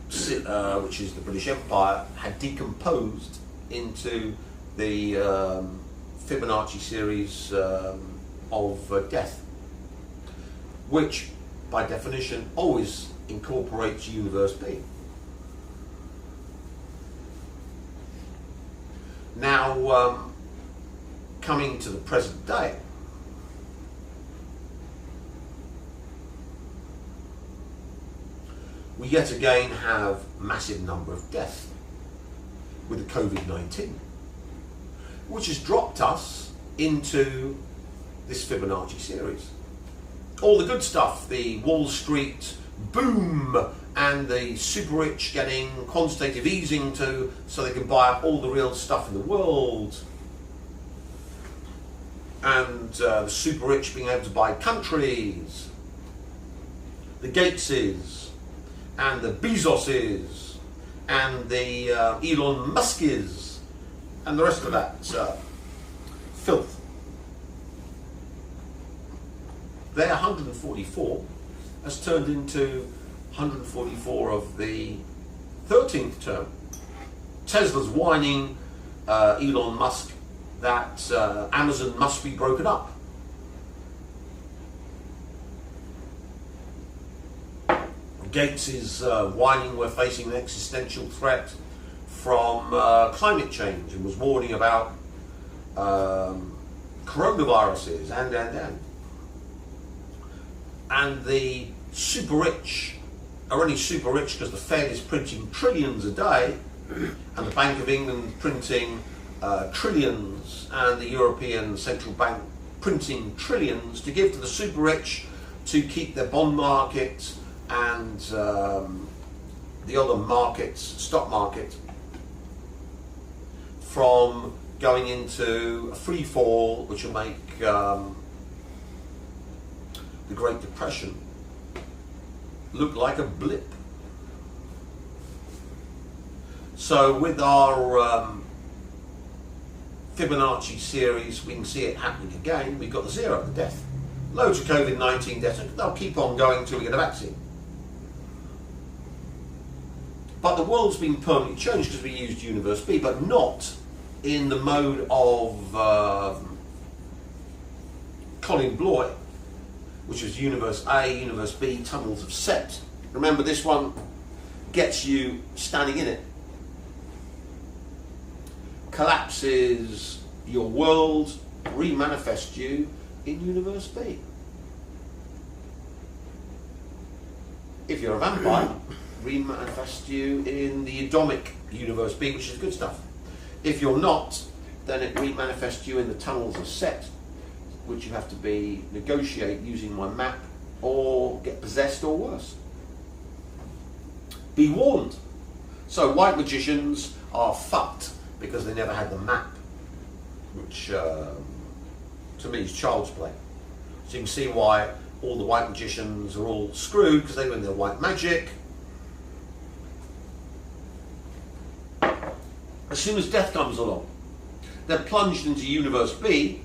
which is the British Empire, had decomposed into the Fibonacci series of death, which by definition always incorporates universe B. Now, coming to the present day, we yet again have massive number of deaths with the COVID-19, which has dropped us into this Fibonacci series. All the good stuff, the Wall Street boom and the super rich getting quantitative easing so they can buy up all the real stuff in the world, and the super rich being able to buy countries, the Gateses and the Bezoses and the Elon Muskes and the rest of that filth. Their 144 has turned into 144 of the 13th term. Tesla's whining Elon Musk that Amazon must be broken up. Gates is whining we're facing an existential threat from climate change and was warning about coronaviruses and. And the super rich are only super rich because the Fed is printing trillions a day, and the Bank of England printing trillions, and the European Central Bank printing trillions to give to the super rich to keep their bond market and the other markets, stock market, from going into a free fall, which will make the Great Depression look like a blip. So with our Fibonacci series, we can see it happening again. We've got the zero, the death. Loads of COVID-19 deaths. They'll keep on going until we get a vaccine. But the world's been permanently changed because we used Universe B, but not in the mode of Colin Bloy, which was Universe A, Universe B, tunnels of Set. Remember, this one gets you standing in it. Collapses your world, remanifests you in Universe B. If you're a vampire, remanifest you in the Adomic Universe B, which is good stuff. If you're not, then it remanifests you in the tunnels of Set, which you have to negotiate using my map, or get possessed, or worse. Be warned. So white magicians are fucked because they never had the map, which to me is child's play. So you can see why all the white magicians are all screwed, because they were in their white magic. As soon as death comes along, they're plunged into Universe B,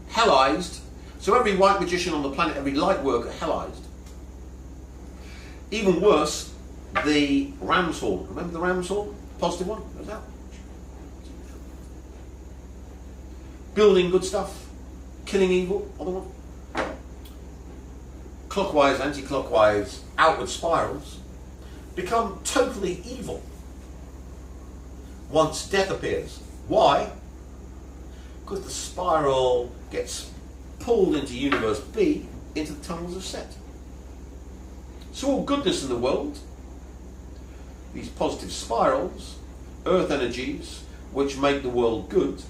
hellized. So every white magician on the planet, every light worker, hellized. Even worse, the ram's horn. Remember the ram's horn? Positive one? What's that? Building good stuff, killing evil, other one. Clockwise, anti-clockwise, outward spirals become totally evil once death appears. Why? Because the spiral gets pulled into Universe B, into the tunnels of Set. So all goodness in the world, these positive spirals, earth energies, which make the world good,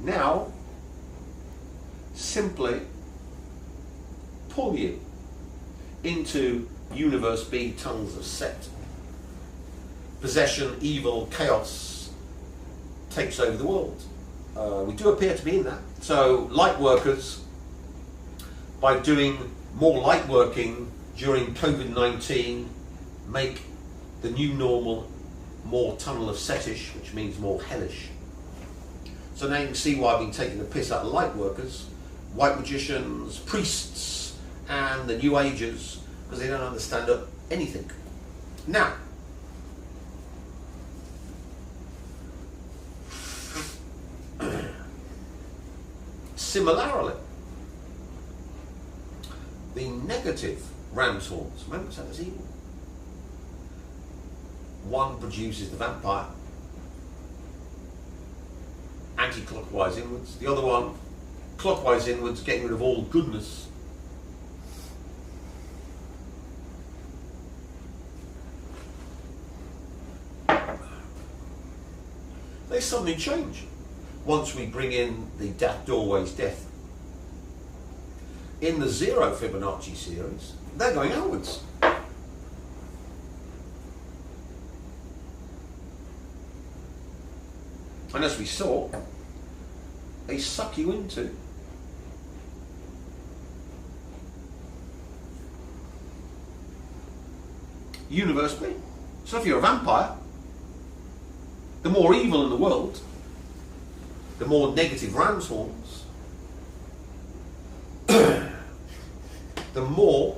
now simply pull you into Universe B, tunnels of Set. Possession, evil, chaos takes over the world. We do appear to be in that. So light workers, by doing more light working during COVID-19, make the new normal more tunnel of Setish, which means more hellish. So now you can see why I've been taking the piss out of light workers, white magicians, priests, and the New Agers, because they don't understand anything. Now, similarly, the negative ram's horns, remember, so that's evil. One produces the vampire, anti-clockwise inwards. The other one, clockwise inwards, getting rid of all goodness. They suddenly change once we bring in the death doorways death. In the zero Fibonacci series, they're going outwards. And as we saw, they suck you into Universe B. So if you're a vampire, the more evil in the world, the more negative ram's horns, the more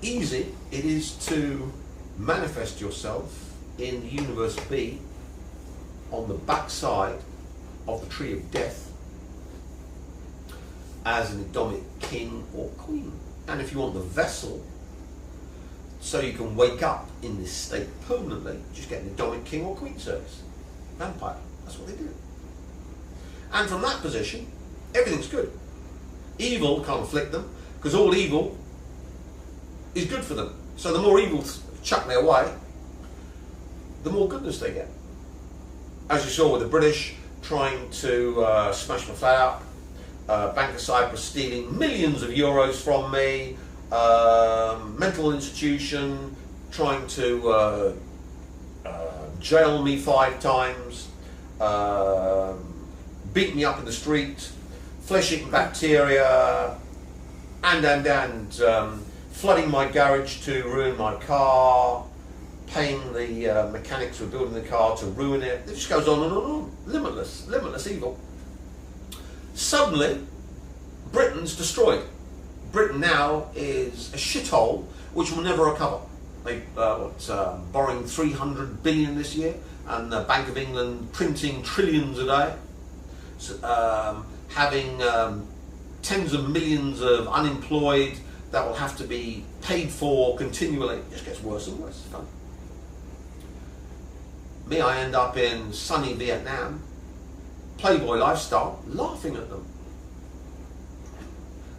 easy it is to manifest yourself in the Universe B on the backside of the tree of death as an Adomic king or queen. And if you want the vessel, so you can wake up in this state permanently, just get an Adomic king or queen service. Vampire, that's what they do. And from that position, everything's good. Evil can't afflict them, because all evil is good for them. So the more evil chuck their way, the more goodness they get. As you saw with the British trying to smash my flat up, Bank of Cyprus stealing millions of euros from me, mental institution trying to jail me 5 times, beat me up in the street, flesh-eating bacteria, and flooding my garage to ruin my car, paying the mechanics who were building the car to ruin it. It just goes on and on and on. Limitless evil. Suddenly, Britain's destroyed. Britain now is a shithole which will never recover. They borrowing 300 billion this year, and the Bank of England printing trillions a day. So, having tens of millions of unemployed that will have to be paid for continually. It just gets worse and worse. Fun. Me, I end up in sunny Vietnam, Playboy lifestyle, laughing at them.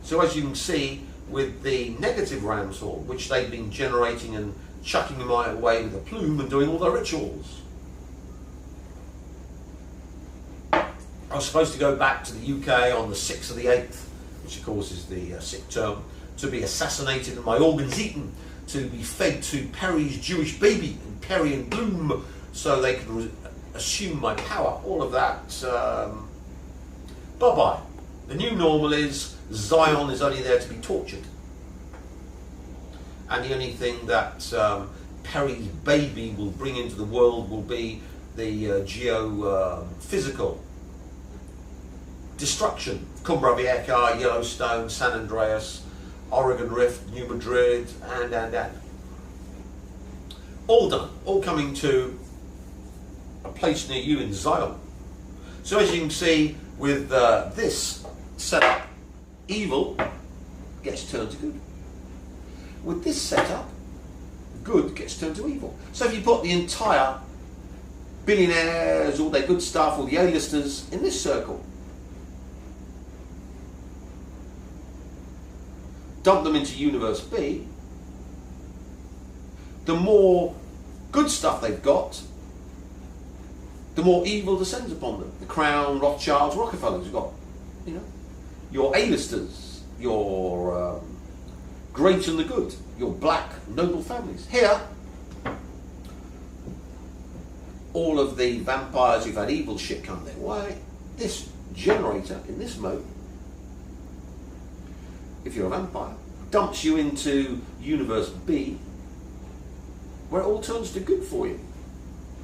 So as you can see, with the negative ram's horn, which they've been generating and chucking them away with a plume and doing all their rituals. I was supposed to go back to the UK on the 6th of the 8th, which of course is the sick term, to be assassinated and my organs eaten, to be fed to Perry's Jewish baby and Perry and Bloom, so they could assume my power. All of that, bye-bye. The new normal is Zion is only there to be tortured. And the only thing that Perry's baby will bring into the world will be the geo-physical destruction. Cumbria Vieja, Yellowstone, San Andreas, Oregon Rift, New Madrid, and. All done. All coming to a place near you in Zion. So as you can see, with this setup, evil gets turned to good. With this setup, good gets turned to evil. So if you put the entire billionaires, all their good stuff, all the A-listers in this circle, dump them into Universe B, the more good stuff they've got, the more evil descends upon them. The Crown, Rothschilds, Rockefellers, you've got, your A-listers, your great and the good, your black noble families. Here, all of the vampires who've had evil shit come their way, this generator in this mode, if you're a vampire, dumps you into Universe B, where it all turns to good for you.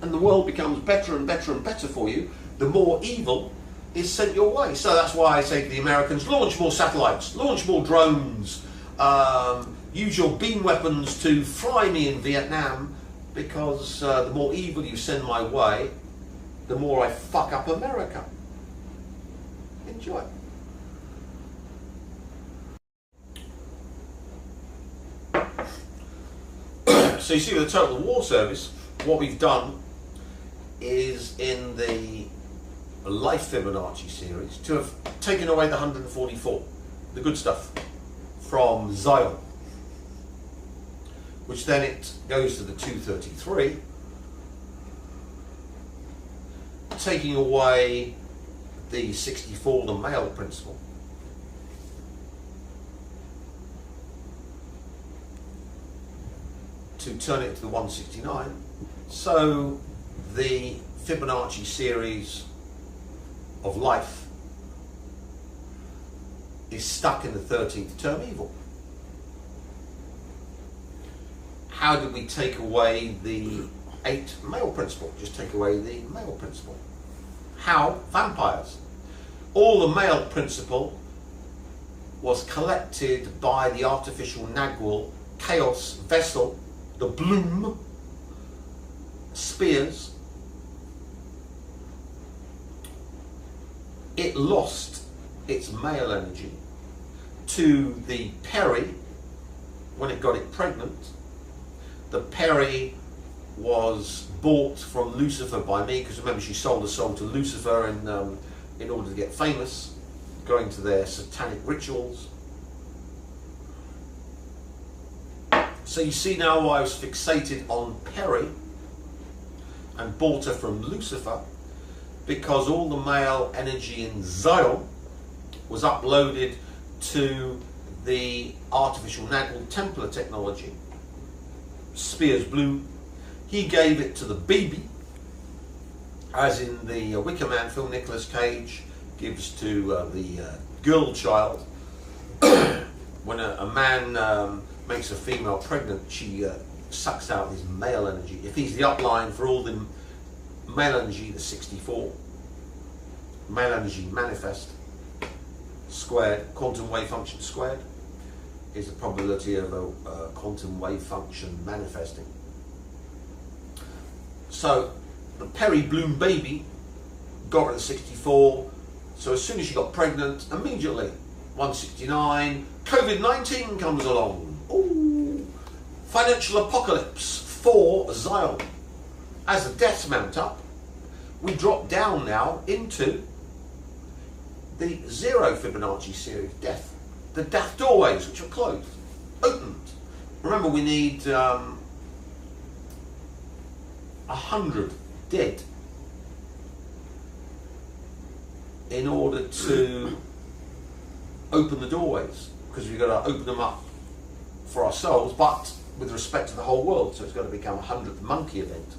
And the world becomes better and better and better for you, the more evil is sent your way. So that's why I say to the Americans, launch more satellites, launch more drones, use your beam weapons to fry me in Vietnam, because the more evil you send my way, the more I fuck up America. Enjoy. So you see with the Total War Service, what we've done is in the Life Fibonacci series to have taken away the 144, the good stuff, from Zion, which then it goes to the 233, taking away the 64, the male principle, to turn it to the 169. So the Fibonacci series of life is stuck in the 13th term evil. How did we take away the 8 male principle? Just take away the male principle. How? Vampires. All the male principle was collected by the artificial Nagwal chaos vessel, the Bloom spears. It lost its male energy to the Perry when it got it pregnant. The Perry was bought from Lucifer by me, because remember she sold her soul to Lucifer in order to get famous, going to their satanic rituals. So you see now why I was fixated on Perry and bought her from Lucifer, because all the male energy in Zion was uploaded to the artificial nagel Templar technology, Spears Blue. He gave it to the baby, as in the Wicker Man film, Nicolas Cage gives to the girl child. When a man makes a female pregnant, she sucks out his male energy. If he's the upline for all the male energy, the 64. Male energy manifest squared, quantum wave function squared, is the probability of a quantum wave function manifesting. So the Perry Bloom baby got rid of 64, so as soon as she got pregnant, immediately 169, COVID-19 comes along. Ooh, financial apocalypse for Zion. As the deaths mount up, we drop down now into the 0 Fibonacci series, death. The death doorways, which are closed, opened. Remember, we need 100 dead in order to open the doorways, because we've got to open them up for ourselves, but with respect to the whole world, so it's got to become a 100th monkey event.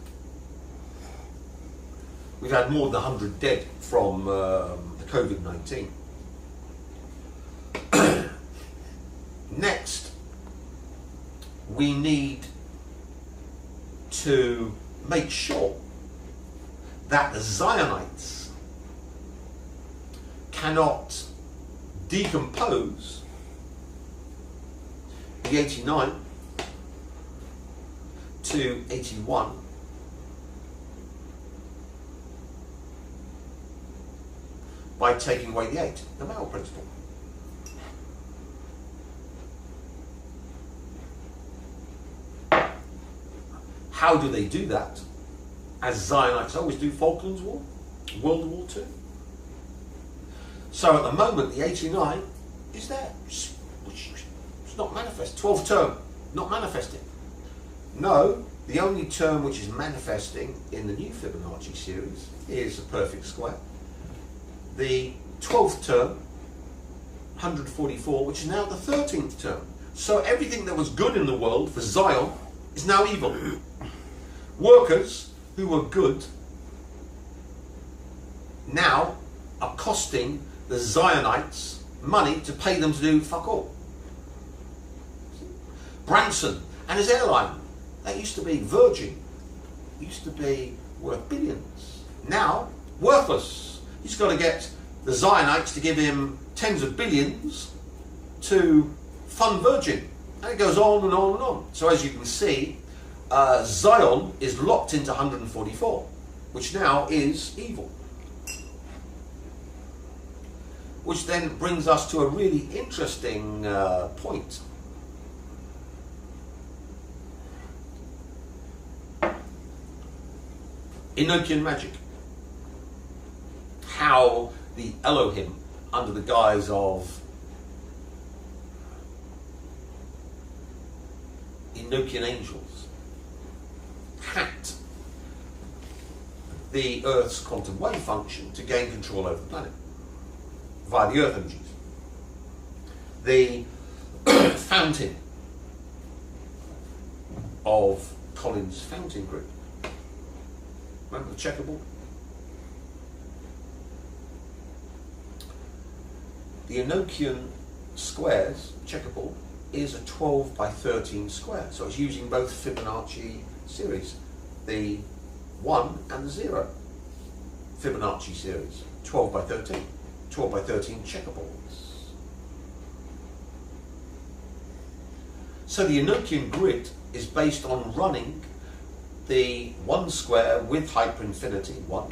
We've had more than 100 dead from the COVID-19. Next, we need to make sure that the Zionites cannot decompose the 89 to 81 by taking away the 8, the male principle. How do they do that? As Zionites always do, Falklands War, World War II. So at the moment, the 89 is there. It's not manifest. 12th term, not manifesting. No, the only term which is manifesting in the new Fibonacci series is a perfect square. The 12th term, 144, which is now the 13th term. So everything that was good in the world for Zion is now evil. Workers who were good now are costing the Zionites money to pay them to do fuck all. Branson and his airline, that used to be Virgin, used to be worth billions. Now, worthless. He's got to get the Zionites to give him tens of billions to fund Virgin. And it goes on and on and on. So as you can see, Zion is locked into 144, which now is evil. Which then brings us to a really interesting point. Enochian magic. How the Elohim, under the guise of Enochian angels, hacked the Earth's quantum wave function to gain control over the planet via the Earth energies. The fountain of Collins' fountain grid. Remember the checkerboard? The Enochian squares, checkerboard, is a 12 by 13 square. So it's using both Fibonacci series, the 1 and the 0 Fibonacci series, 12 by 13. 12 by 13 checkerboards. So the Enochian grid is based on running the 1 square with hyperinfinity, 1,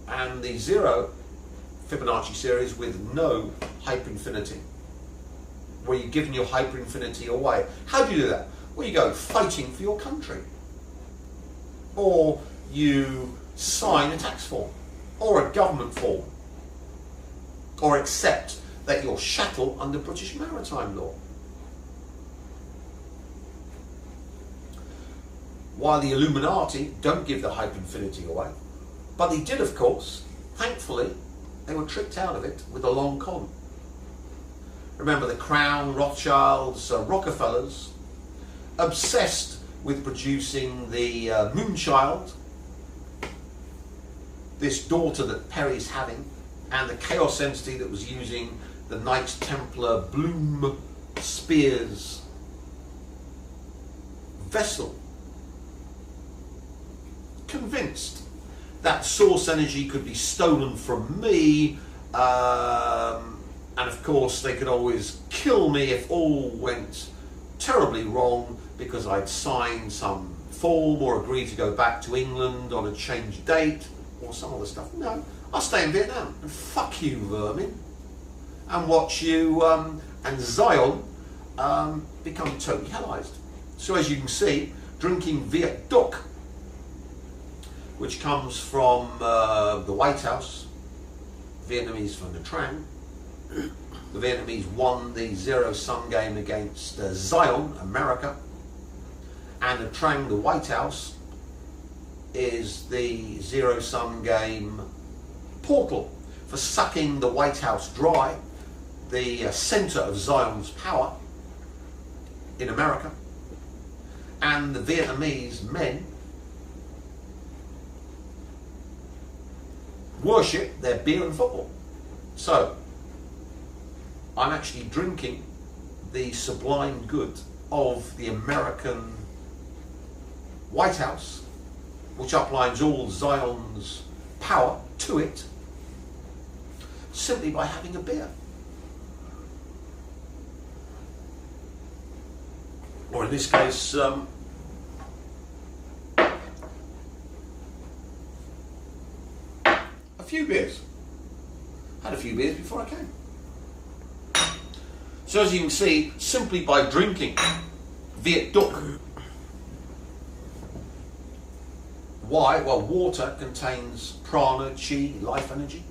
and the 0 Fibonacci series with no hyperinfinity, where you're giving your hyperinfinity away. How do you do that? Well, you go fighting for your country, or you sign a tax form, or a government form, or accept that you're chattel under British maritime law. While the Illuminati don't give the hyperinfinity away, but they did, of course. Thankfully, they were tricked out of it with a long con. Remember the Crown, Rothschilds, Rockefellers, obsessed with producing the Moonchild, this daughter that Perry's having, and the Chaos Entity that was using the Knights Templar Bloom Spears vessel. Convinced that source energy could be stolen from me, and of course they could always kill me if all went terribly wrong because I'd signed some form or agreed to go back to England on a changed date or some other stuff. No, I'll stay in Vietnam and fuck you, vermin, and watch you and Zion become totally hellized. So as you can see, drinking Viet Duc, which comes from the White House, Vietnamese from the Trang. The Vietnamese won the zero-sum game against Zion, America, and the Trang, the White House, is the zero-sum game portal for sucking the White House dry, the centre of Zion's power in America, and the Vietnamese men worship their beer and football. So I'm actually drinking the sublime good of the American White House, which uplines all Zion's power to it, simply by having a beer. Or in this case, a few beers. Had a few beers before I came. So as you can see, simply by drinking Viet Duc. Why? Well, water contains prana, chi, life energy.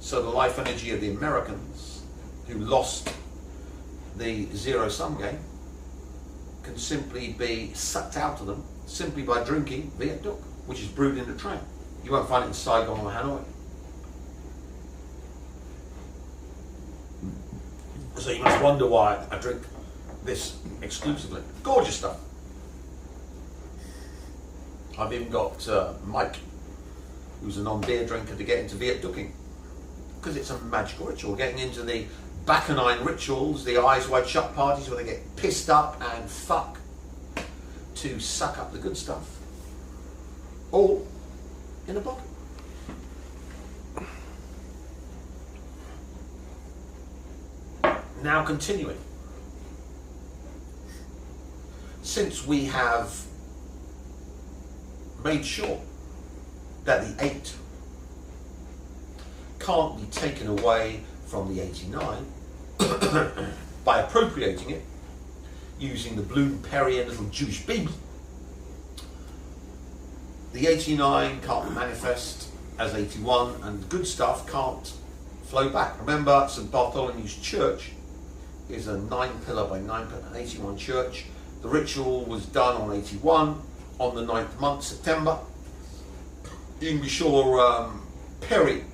So the life energy of the Americans who lost the zero-sum game can simply be sucked out of them simply by drinking Viet Duc, which is brewed in the Trang. You won't find it in Saigon or Hanoi. So you must wonder why I drink this exclusively. Gorgeous stuff. I've even got Mike, who's a non-beer drinker, to get into Viet Ducking, because it's a magical ritual. Getting into the Bacchanine rituals, the eyes wide shut parties where they get pissed up and fuck to suck up the good stuff. All in a bottle. Now continuing. Since we have made sure that the 8 can't be taken away from the 89 by appropriating it using the Bloom-Perrier little Jewish baby, the 89 can't manifest as 81, and the good stuff can't flow back. Remember, St. Bartholomew's Church is a 9-pillar by 9-pillar, 81 church. The ritual was done on 81, on the 9th month, September. You can be sure Perry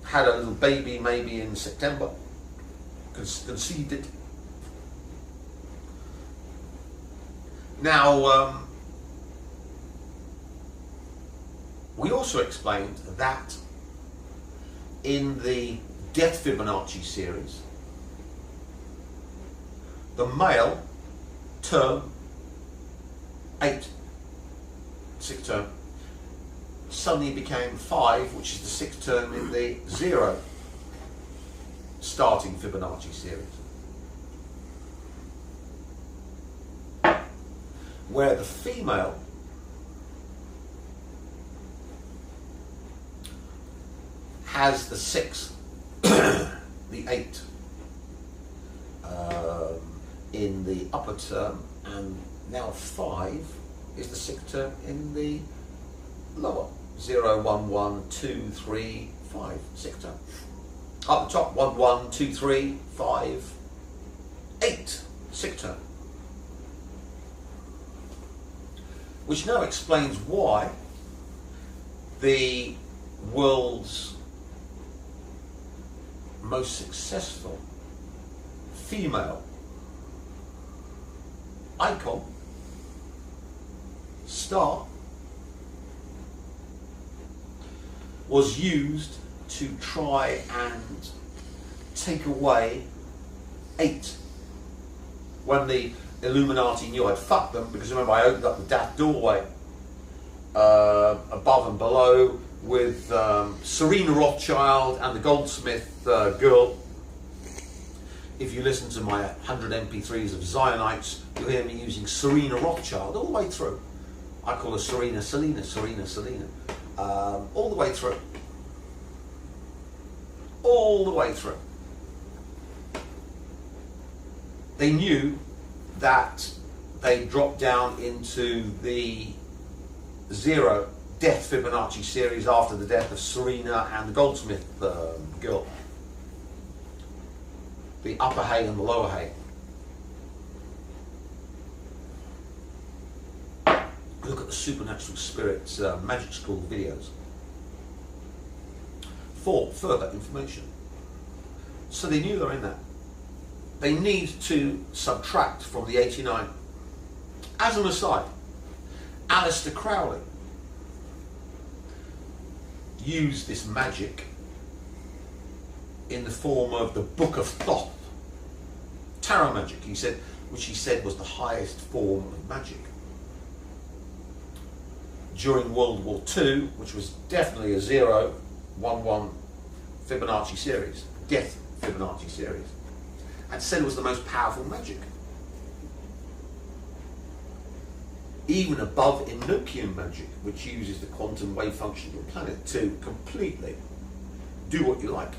had a little baby maybe in September, conceived it. Now, we also explained that in the Death Fibonacci series, the male term 8, 6th term, suddenly became 5, which is the 6th term in the 0 starting Fibonacci series. Where the female has the 6, the 8 in the upper term, and now 5 is the 6th term in the lower. 0, 1, 1, 2, 3, 5, 6th term. Up the top, 1, 1, 2, 3, 5, 8, 6th term. Which now explains why the world's most successful female icon, star, was used to try and take away 8 when the Illuminati knew I'd fucked them, because remember I opened up the daft doorway above and below with Serena Rothschild and the goldsmith girl. If you listen to my 100 MP3s of Zionites, you'll hear me using Serena Rothschild all the way through. I call her Serena, Selena, all the way through. All the way through. They knew that they dropped down into the 0 death Fibonacci series after the death of Serena and the goldsmith girl. The upper hay and the lower hay. Look at the Supernatural Spirits Magic School videos for further information. So they knew they're in that. They need to subtract from the 89. As an aside, Aleister Crowley used this magic in the form of the Book of Thoth, tarot magic, he said, which he said was the highest form of magic. During World War II, which was definitely a 0-1-1 Fibonacci series, death Fibonacci series, and said it was the most powerful magic. Even above Enochian magic, which uses the quantum wave function of the planet to completely do what you like.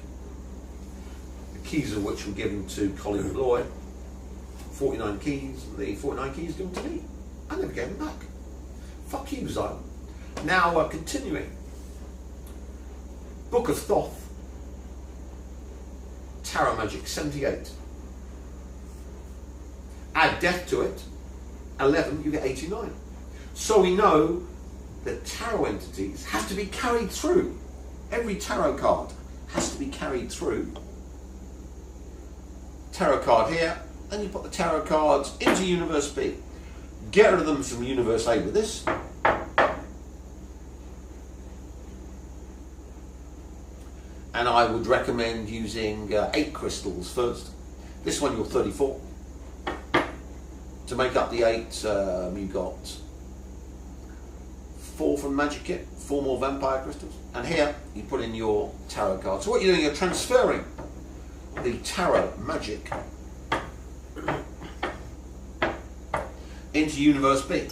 The keys of which were given to Colin Lloyd, 49 keys, the 49 keys given to me. I never gave them back. Fuck you, Zion. Now, continuing. Book of Thoth, Tarot Magic 78. Add death to it, 11, you get 89. So we know that tarot entities have to be carried through. Every tarot card has to be carried through. Tarot card here, then you put the tarot cards into Universe B. Get rid of them from Universe A with this. And I would recommend using 8 crystals first. This one you're 34. To make up the 8, you got 4 from Magic Kit, 4 more vampire crystals. And here you put in your tarot cards. So what you're doing, you're transferring the tarot magic into Universe B.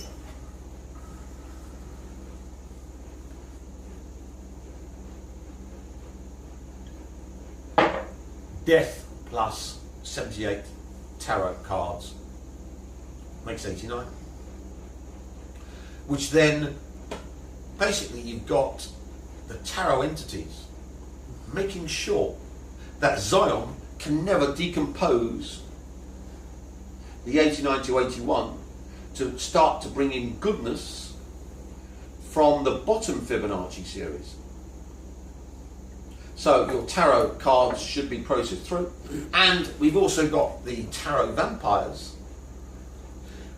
Death plus 78 tarot cards makes 89. Which then, basically you've got the tarot entities making sure that Zion can never decompose the 89 to 81 to start to bring in goodness from the bottom Fibonacci series. So your tarot cards should be processed through. And we've also got the tarot vampires,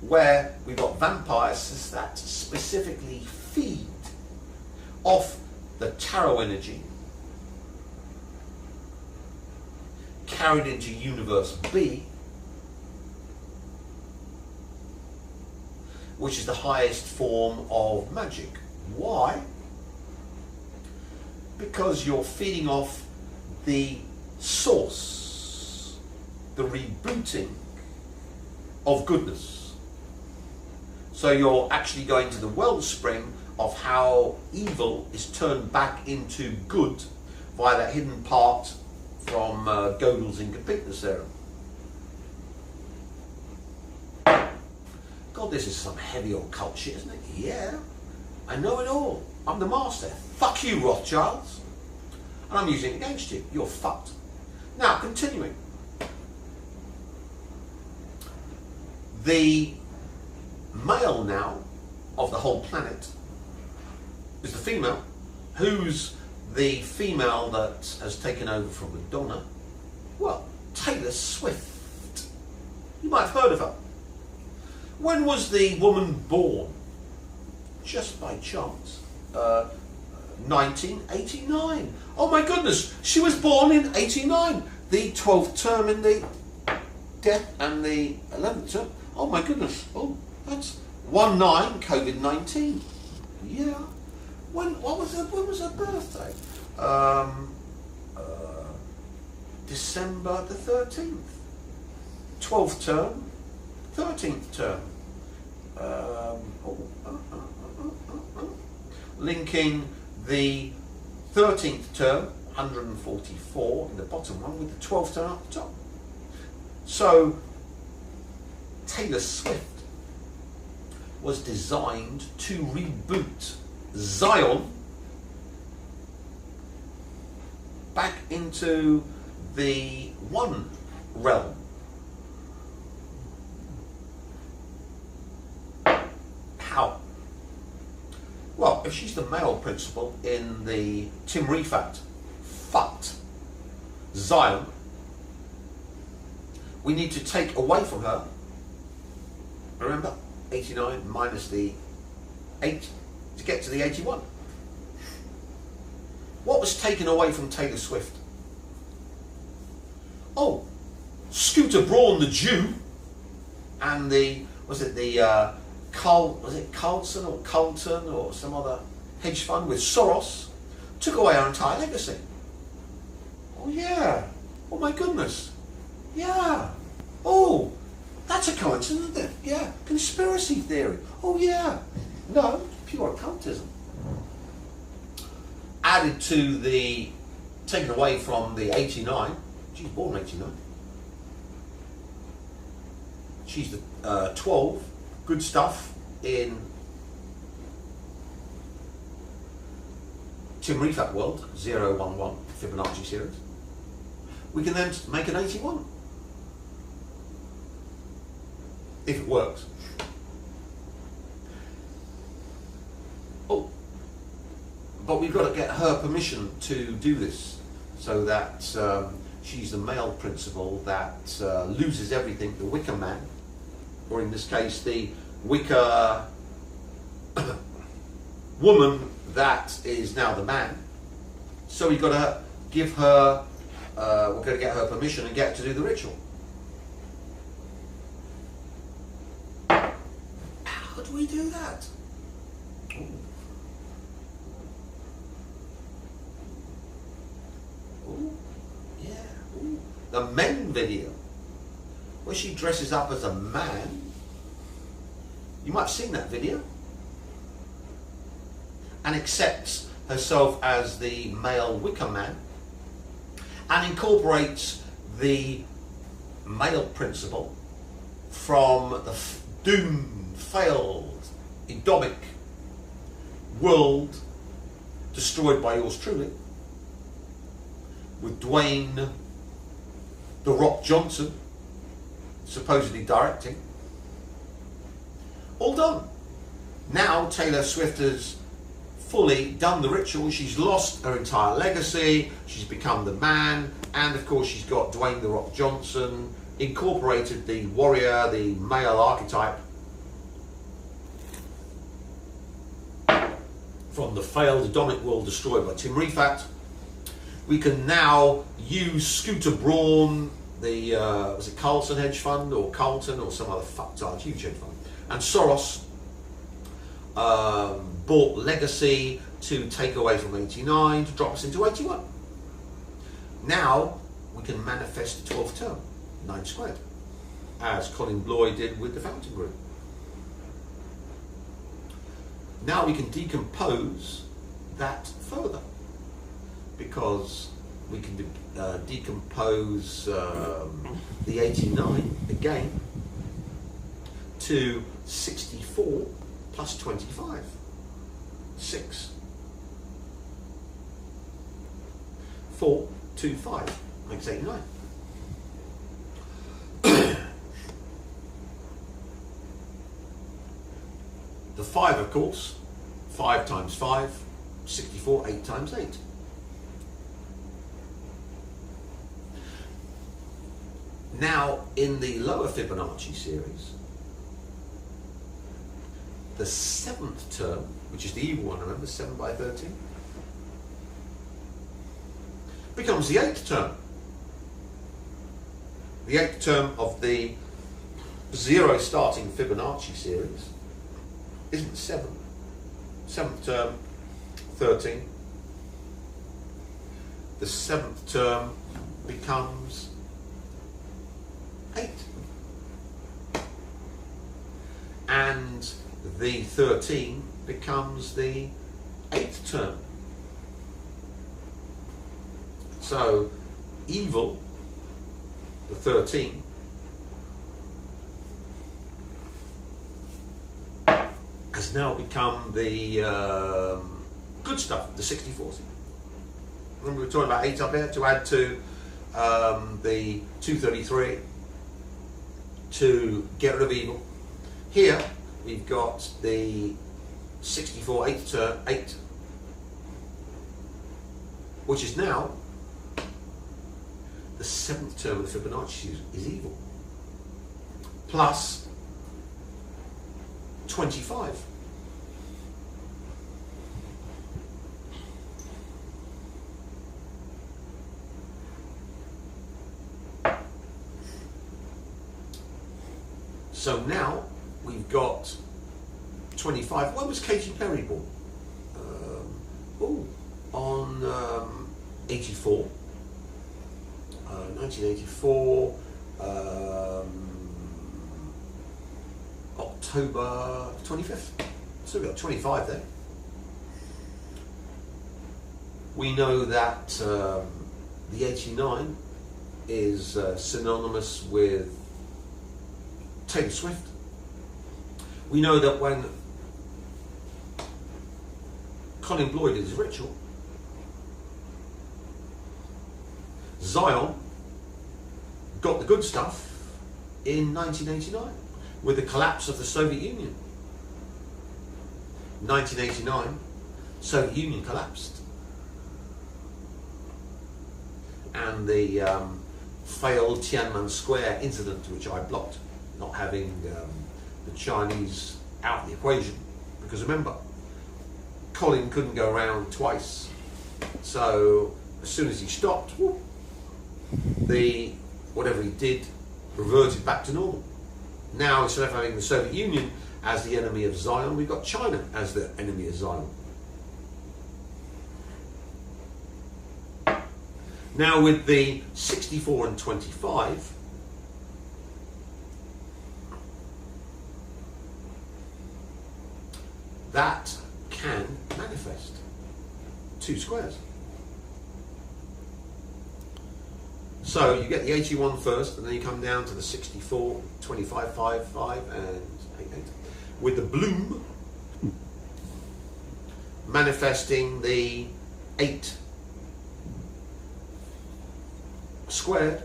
where we've got vampires that specifically feed off the tarot energy carried into Universe B, which is the highest form of magic. Why? Because you're feeding off the source, the rebooting of goodness. So you're actually going to the wellspring of how evil is turned back into good via that hidden part from Gödel's incompleteness theorem. God, this is some heavy occult shit, isn't it? Yeah, I know it all. I'm the master. Fuck you, Rothschilds. And I'm using it against you. You're fucked. Now, continuing. The male now of the whole planet is the female, who's the female that has taken over from Madonna, Well, Taylor Swift. You might have heard of her. When was the woman born? Just by chance. 1989. Oh my goodness, she was born in 89. The 12th term in the death and the 11th term. Oh my goodness. Oh, that's 19 COVID-19. Yeah. When was her birthday? December the 13th. 12th term, 13th term. Linking the 13th term, 144 in the bottom one, with the 12th term up the top. So Taylor Swift was designed to reboot Zion back into the one realm. How? Well, if she's the male principal in the Tim Rifat fucked Zion, we need to take away from her, remember, 89 minus the 8 to get to the 81. What was taken away from Taylor Swift? Oh, Scooter Braun the Jew and the, was it Carlson or Colton or some other hedge fund with Soros took away our entire legacy. Oh yeah. Oh my goodness. Yeah. Oh, that's a coincidence, isn't it? Yeah. Conspiracy theory. Oh yeah. No, pure occultism. Added to the, taken away from the 89. She's born in 89. She's the 12. Good stuff in Tim Rifat world, 011 Fibonacci series. We can then make an 81. If it works. Oh, but we've got to get her permission to do this, so that she's the male principal that loses everything, the Wicker Man, or in this case the Wicker woman that is now the man. So we've got to give her, we're going to get her permission and get to do the ritual. How do we do that? Ooh. Ooh. Yeah. Ooh. The men video, where she dresses up as a man. You might have seen that video. And accepts herself as the male Wicker Man and incorporates the male principle from the doomed, failed, Edomic world destroyed by yours truly, with Dwayne "The Rock" Johnson supposedly directing. All done. Now Taylor Swift has fully done the ritual. She's lost her entire legacy. She's become the man, and of course she's got Dwayne "The Rock" Johnson, incorporated the warrior, the male archetype from the failed Edomic world destroyed by Tim Rifat. We can now use Scooter Braun, the was it Carlson hedge fund or Carlton or some other fucktard huge hedge fund, and Soros bought legacy to take away from 89 to drop us into 81. Now we can manifest the 12th term, 9 squared, as Colin Bloy did with the Fountain Group. Now we can decompose that further, because we can decompose the 89 again to 64 plus 25, 6, 4, 2, 5, makes 89. The 5, of course, 5 times 5, 64, 8 times 8. Now, in the lower Fibonacci series, the 7th term, which is the evil one, remember, 7 by 13, becomes the 8th term. The 8th term of the 0 starting Fibonacci series isn't 7. 7th term, 13. The 7th term becomes 8. And the 13 becomes the 8th term. So evil, the 13, has now become the good stuff, the 60-40. Remember we were talking about 8 up here to add to the 233 to get rid of evil. Here we've got the 64 8th term, 8, which is now the 7th term of the Fibonacci is evil, plus 25. So now we've got 25. When was Katy Perry born? On 84. 1984. October 25th. So we've got 25 there. We know that the 89 is synonymous with Taylor Swift. We know that when Colin Bloyd did his ritual, Zion got the good stuff in 1989 with the collapse of the Soviet Union. 1989, Soviet Union collapsed, and the failed Tiananmen Square incident, which I blocked, not having the Chinese out of the equation, because remember, Colin couldn't go around twice, so as soon as he stopped, whoop, the whatever he did reverted back to normal. Now, instead of having the Soviet Union as the enemy of Zion, we've got China as the enemy of Zion. Now with the 64 and 25, that can manifest 2 squares. So you get the 81 first, and then you come down to the 64, 25, 5, 5, and 8, 8. With the bloom manifesting the 8 squared.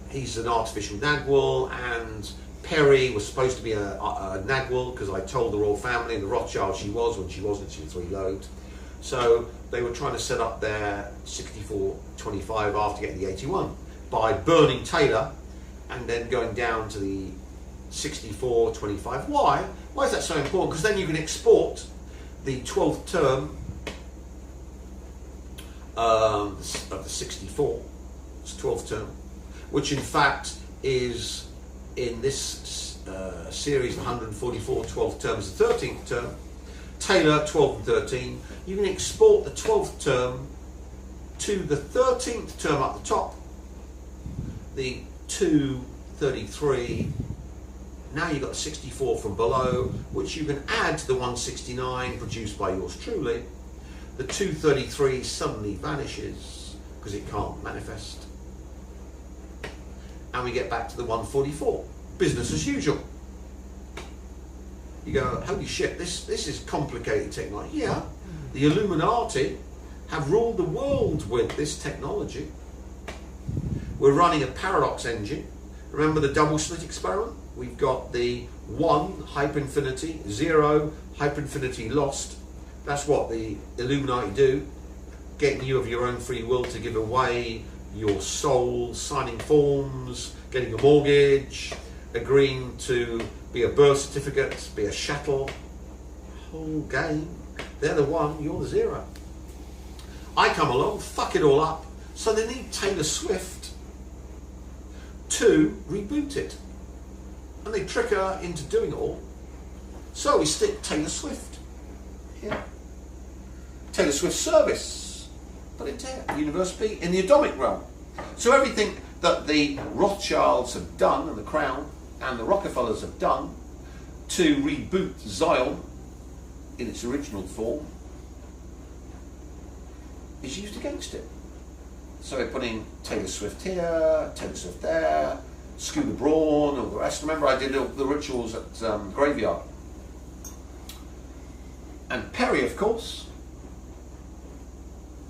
He's an artificial Nagwal, and Perry was supposed to be a Nagwal, because I told the royal family and the Rothschild she was, when she wasn't, she was reload. So they were trying to set up their 64-25 after getting the 81 by burning Taylor and then going down to the 64-25. Why? Why is that so important? Because then you can export the 12th term of the 64, it's 12th term, which in fact is in this series 144, 12th term is the 13th term. Taylor 12 and 13, you can export the 12th term to the 13th term up the top, the 233. Now you've got 64 from below, which you can add to the 169 produced by yours truly. The 233 suddenly vanishes because it can't manifest, and we get back to the 144. Business as usual. You go, holy shit, this is complicated technology. Yeah, the Illuminati have ruled the world with this technology. We're running a paradox engine. Remember the double slit experiment? We've got the 1 hyperinfinity, 0 hyperinfinity lost. That's what the Illuminati do, getting you of your own free will to give away your soul, signing forms, getting a mortgage, agreeing to be a birth certificate, be a chattel. Whole game. They're the one, you're the zero. I come along, fuck it all up, so they need Taylor Swift to reboot it. And they trick her into doing it all. So we stick Taylor Swift here. Taylor Swift service. Put it here. University in the Adomic realm. So everything that the Rothschilds have done, and the Crown, and the Rockefellers have done to reboot Zion in its original form is used against it. So we're putting Taylor Swift here, Taylor Swift there, Scuba Braun, all the rest. Remember I did the rituals at Graveyard. And Perry, of course,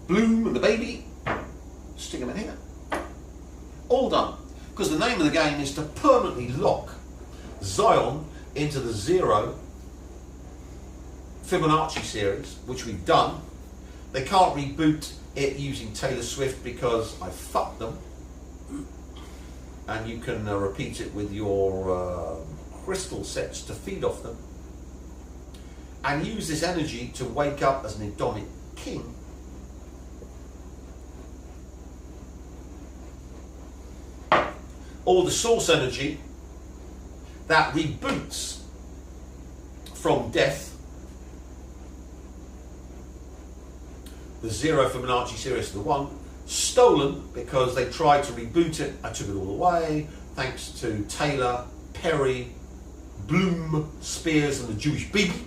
Bloom and the baby, stick them in here. All done. Because the name of the game is to permanently lock Zion into the zero Fibonacci series, which we've done. They can't reboot it using Taylor Swift because I fucked them. And you can repeat it with your crystal sets to feed off them. And use this energy to wake up as an Adomic king. Or the source energy that reboots from death the zero Fibonacci series to the one, stolen because they tried to reboot it. I took it all away, thanks to Taylor, Perry, Bloom, Spears and the Jewish baby.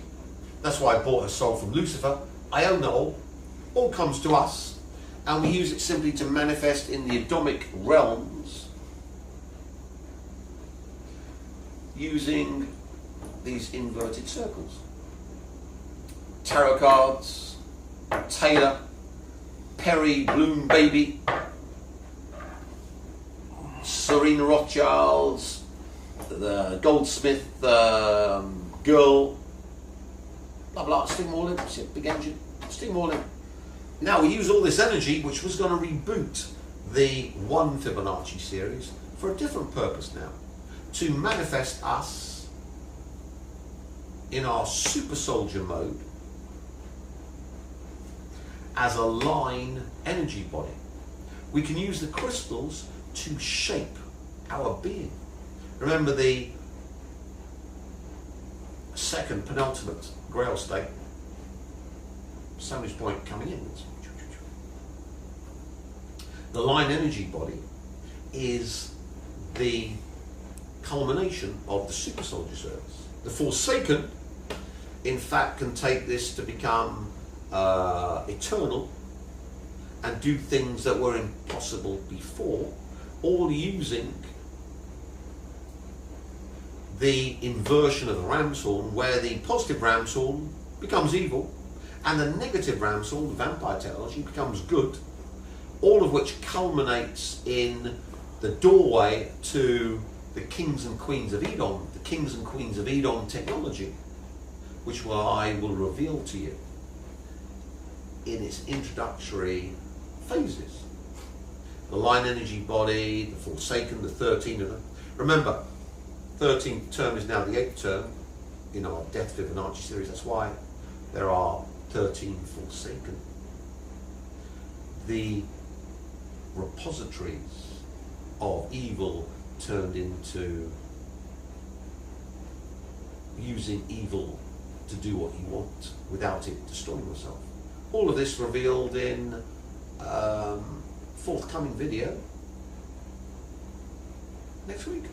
That's why I bought her soul from Lucifer. I own it all. All comes to us, and we use it simply to manifest in the Adomic realms using these inverted circles. Tarot cards, Taylor, Perry, Bloom, baby, Serena Rothschilds, the Goldsmith girl, blah blah, stick them all in, big engine, stick them all in. Now we use all this energy which was going to reboot the one Fibonacci series for a different purpose now, to manifest us in our super soldier mode as a line energy body. We can use the crystals to shape our being. Remember the second penultimate grail state, sandwich point coming in. The line energy body is the culmination of the super soldier service. The Forsaken, in fact, can take this to become eternal and do things that were impossible before, all using the inversion of the ram's horn, where the positive ram's horn becomes evil and the negative ram's horn, the vampire technology, becomes good, all of which culminates in the doorway to the Kings and Queens of Edom, the Kings and Queens of Edom technology, which I will reveal to you in its introductory phases. The line energy body, the Forsaken, the 13 of them. Remember, 13th term is now the 8th term in our Death Fibonacci series. That's why there are 13 Forsaken. The repositories of evil turned into using evil to do what you want without it destroying yourself. All of this revealed in forthcoming video next week.